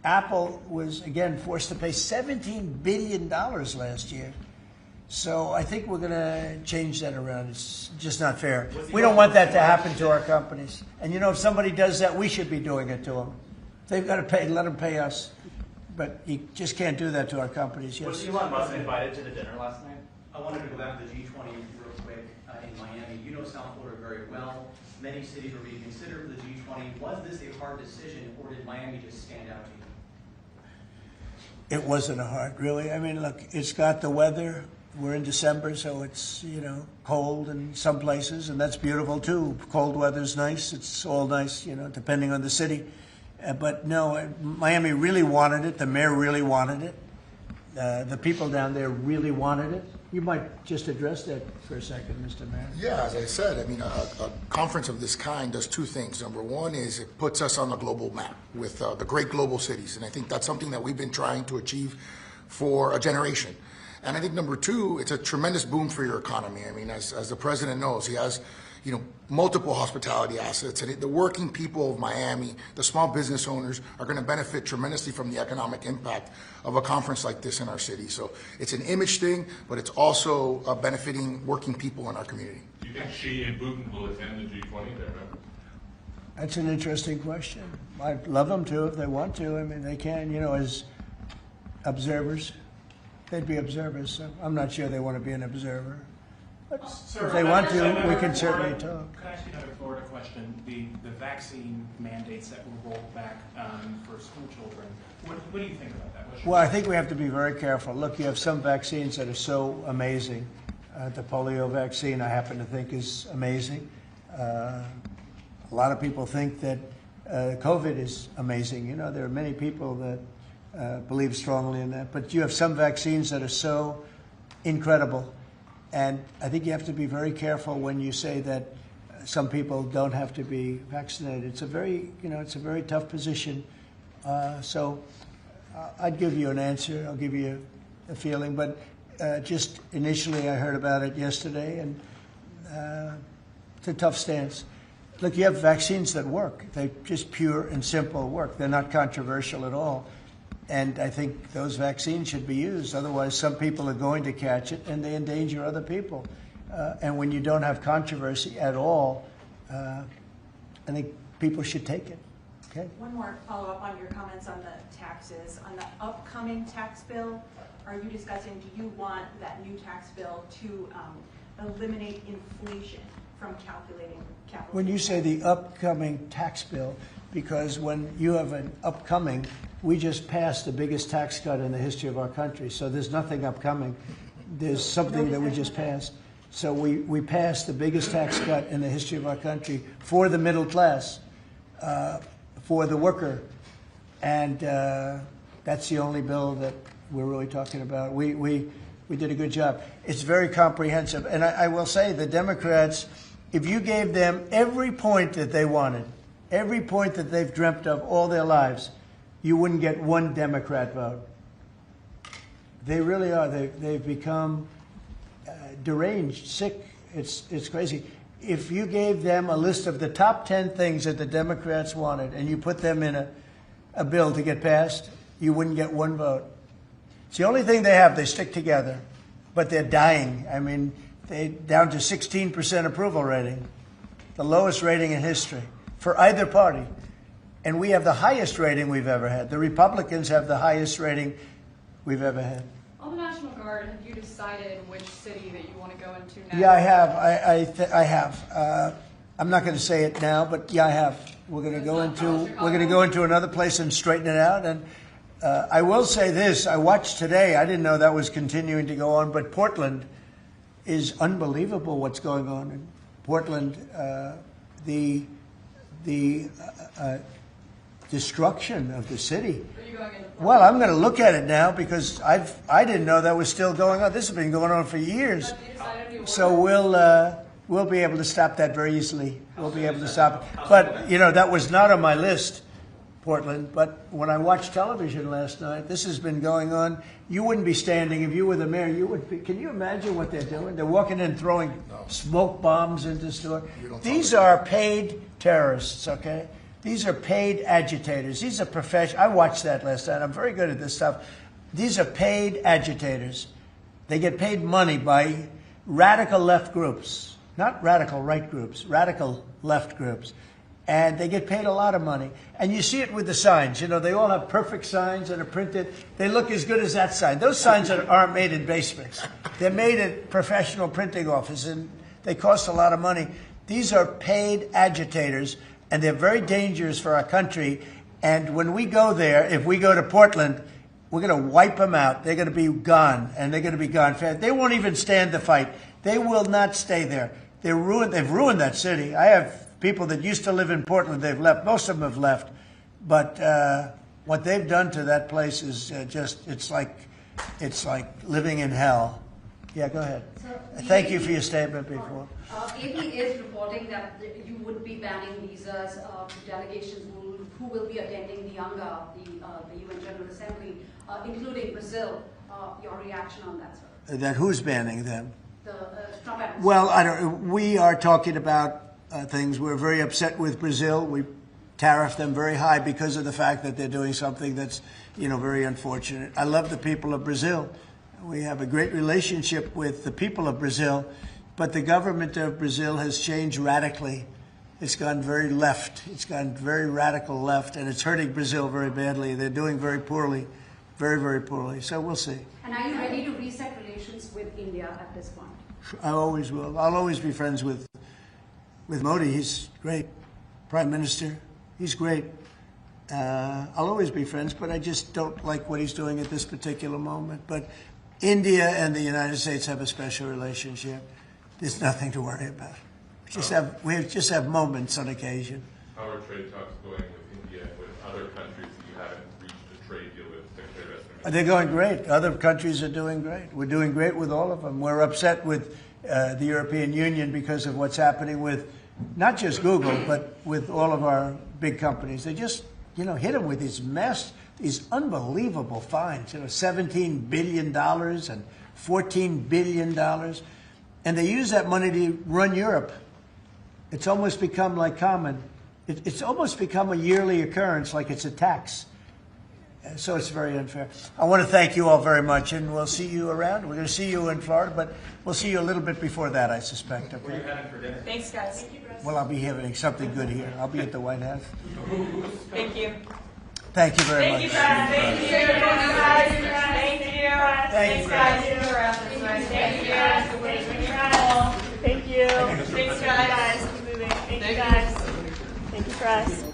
Apple was again forced to pay $17 billion last year. So I think we're going to change that around. It's just not fair. We don't want that to happen to our companies. And you know, if somebody does that, we should be doing it to them. They've got to pay, let them pay us. But you just can't do that to our companies. Yes. Was Elon Musk invited to the dinner last night? I wanted to go back to the G20 real quick in Miami. You know South Florida very well. Many cities were being considered for the G20. Was this a hard decision, or did Miami just stand out to you? It wasn't a hard, really. I mean, look, it's got the weather. We're in December, so it's, you know, cold in some places, and that's beautiful too. Cold weather's nice. It's all nice, you know, depending on the city. But no, Miami really wanted it. The mayor really wanted it. The people down there really wanted it. You might just address that for a second, Mr. Mayor. Yeah, as I said, I mean, a conference of this kind does two things. Number one is it puts us on the global map with the great global cities, and I think that's something that we've been trying to achieve for a generation. And I think number two, it's a tremendous boom for your economy. I mean, as the president knows, he has, you know, multiple hospitality assets, and the working people of Miami, the small business owners, are going to benefit tremendously from the economic impact of a conference like this in our city. So it's an image thing, but it's also benefiting working people in our community. Do you think Xi and Putin will attend the G20 there? That's an interesting question. I'd love them to if they want to. I mean, they can, you know, as observers. They'd be observers, so I'm not sure they want to be an observer. But Sir, if they want to, we can certainly talk. Could I ask you another Florida question? The vaccine mandates that were rolled back for school children. What do you think about that? Well, I think we have to be very careful. Look, you have some vaccines that are so amazing. The polio vaccine, I happen to think, is amazing. A lot of people think that COVID is amazing. You know, there are many people that believe strongly in that. But you have some vaccines that are so incredible. And I think you have to be very careful when you say that some people don't have to be vaccinated. It's a very, you know, it's a very tough position. So I'd give you an answer. I'll give you a feeling. But just initially I heard about it yesterday, and It's a tough stance. Look, you have vaccines that work. They just pure and simple work. They're not controversial at all. And I think those vaccines should be used. Otherwise, some people are going to catch it, and they endanger other people. And when you don't have controversy at all, I think people should take it. Okay? One more follow-up on your comments on the taxes. On the upcoming tax bill, are you discussing, do you want that new tax bill to eliminate inflation from calculating capital? When you say the upcoming tax bill, because when you have an upcoming, we just passed the biggest tax cut in the history of our country. So there's nothing upcoming. There's something that we just passed. So we passed the biggest tax cut in the history of our country for the middle class, for the worker. And that's the only bill that we're really talking about. We did a good job. It's very comprehensive. And I will say the Democrats, if you gave them every point that they wanted, every point that they've dreamt of all their lives, you wouldn't get one Democrat vote. They really are. They've become deranged, sick. It's crazy. If you gave them a list of the top 10 things that the Democrats wanted and you put them in a bill to get passed, you wouldn't get one vote. It's the only thing they have. They stick together, but they're dying. I mean, they're down to 16% approval rating, the lowest rating in history for either party. And we have the highest rating we've ever had. The Republicans have the highest rating we've ever had. On the National Guard, have you decided which city that you want to go into now? Yeah, I have. I have. I'm not going to say it now, but yeah, I have. We're going to go into another place and straighten it out. And I will say this: I watched today. I didn't know that was continuing to go on, but Portland is unbelievable. What's going on in Portland? The destruction of the city. Well, I'm going to look at it now because I didn't know that was still going on. This has been going on for years. So we'll be able to stop that very easily. We'll be able to stop it. But that was not on my list, Portland. But when I watched television last night, this has been going on. You wouldn't be standing if you were the mayor. You would be. Can you imagine what they're doing? They're walking in throwing smoke bombs into the store. These are paid terrorists. Okay. These are paid agitators. These are professional. I watched that last night. I'm very good at this stuff. These are paid agitators. They get paid money by radical left groups, not radical right groups, radical left groups. And they get paid a lot of money. And you see it with the signs. They all have perfect signs that are printed. They look as good as that sign. Those signs aren't made in basements. They're made at professional printing offices, and they cost a lot of money. These are paid agitators. And they're very dangerous for our country. And when we go there, if we go to Portland, we're going to wipe them out. They're going to be gone, and they're going to be gone fast. They won't even stand the fight. They will not stay there. They've ruined that city. I have people that used to live in Portland. They've left. Most of them have left. But what they've done to that place is it's like living in hell. Yeah, go ahead. Thank you for your statement before. AP is reporting that you would be banning visas to delegations who will be attending the UNGA, the UN General Assembly, including Brazil. Your reaction on that, sir? That who's banning them? The Trump administration. Well, we are talking about things. We're very upset with Brazil. We tariff them very high because of the fact that they're doing something that's, very unfortunate. I love the people of Brazil. We have a great relationship with the people of Brazil, but the government of Brazil has changed radically. It's gone very left. It's gone very radical left, and it's hurting Brazil very badly. They're doing very poorly, very, very poorly. So we'll see. And are you ready to reset relations with India at this point? I always will. I'll always be friends with Modi. He's great. Prime Minister. He's great. I'll always be friends, but I just don't like what he's doing at this particular moment. But India and the United States have a special relationship. There's nothing to worry about. We just have moments on occasion. How are trade talks going with India and with other countries that you haven't reached a trade deal with? Secretary of Defense? They're going great. Other countries are doing great. We're doing great with all of them. We're upset with the European Union because of what's happening with not just Google, but with all of our big companies. They just, hit them with these unbelievable fines. $17 billion and $14 billion. And they use that money to run Europe. It's almost become like common. It's almost become a yearly occurrence, like it's a tax. So it's very unfair. I want to thank you all very much, and we'll see you around. We're going to see you in Florida, but we'll see you a little bit before that, I suspect. Okay? What are you having for dinner? Thanks, guys. Well, I'll be having something good here. I'll be at the White House. Thank you. Thank you very much. Thank you, guys. Thank you. Thanks, guys. Thank you. Thanks, guys. Thank you, guys. Thank you. Thanks, guys. Keep moving. Thank you, guys. Thank you, press.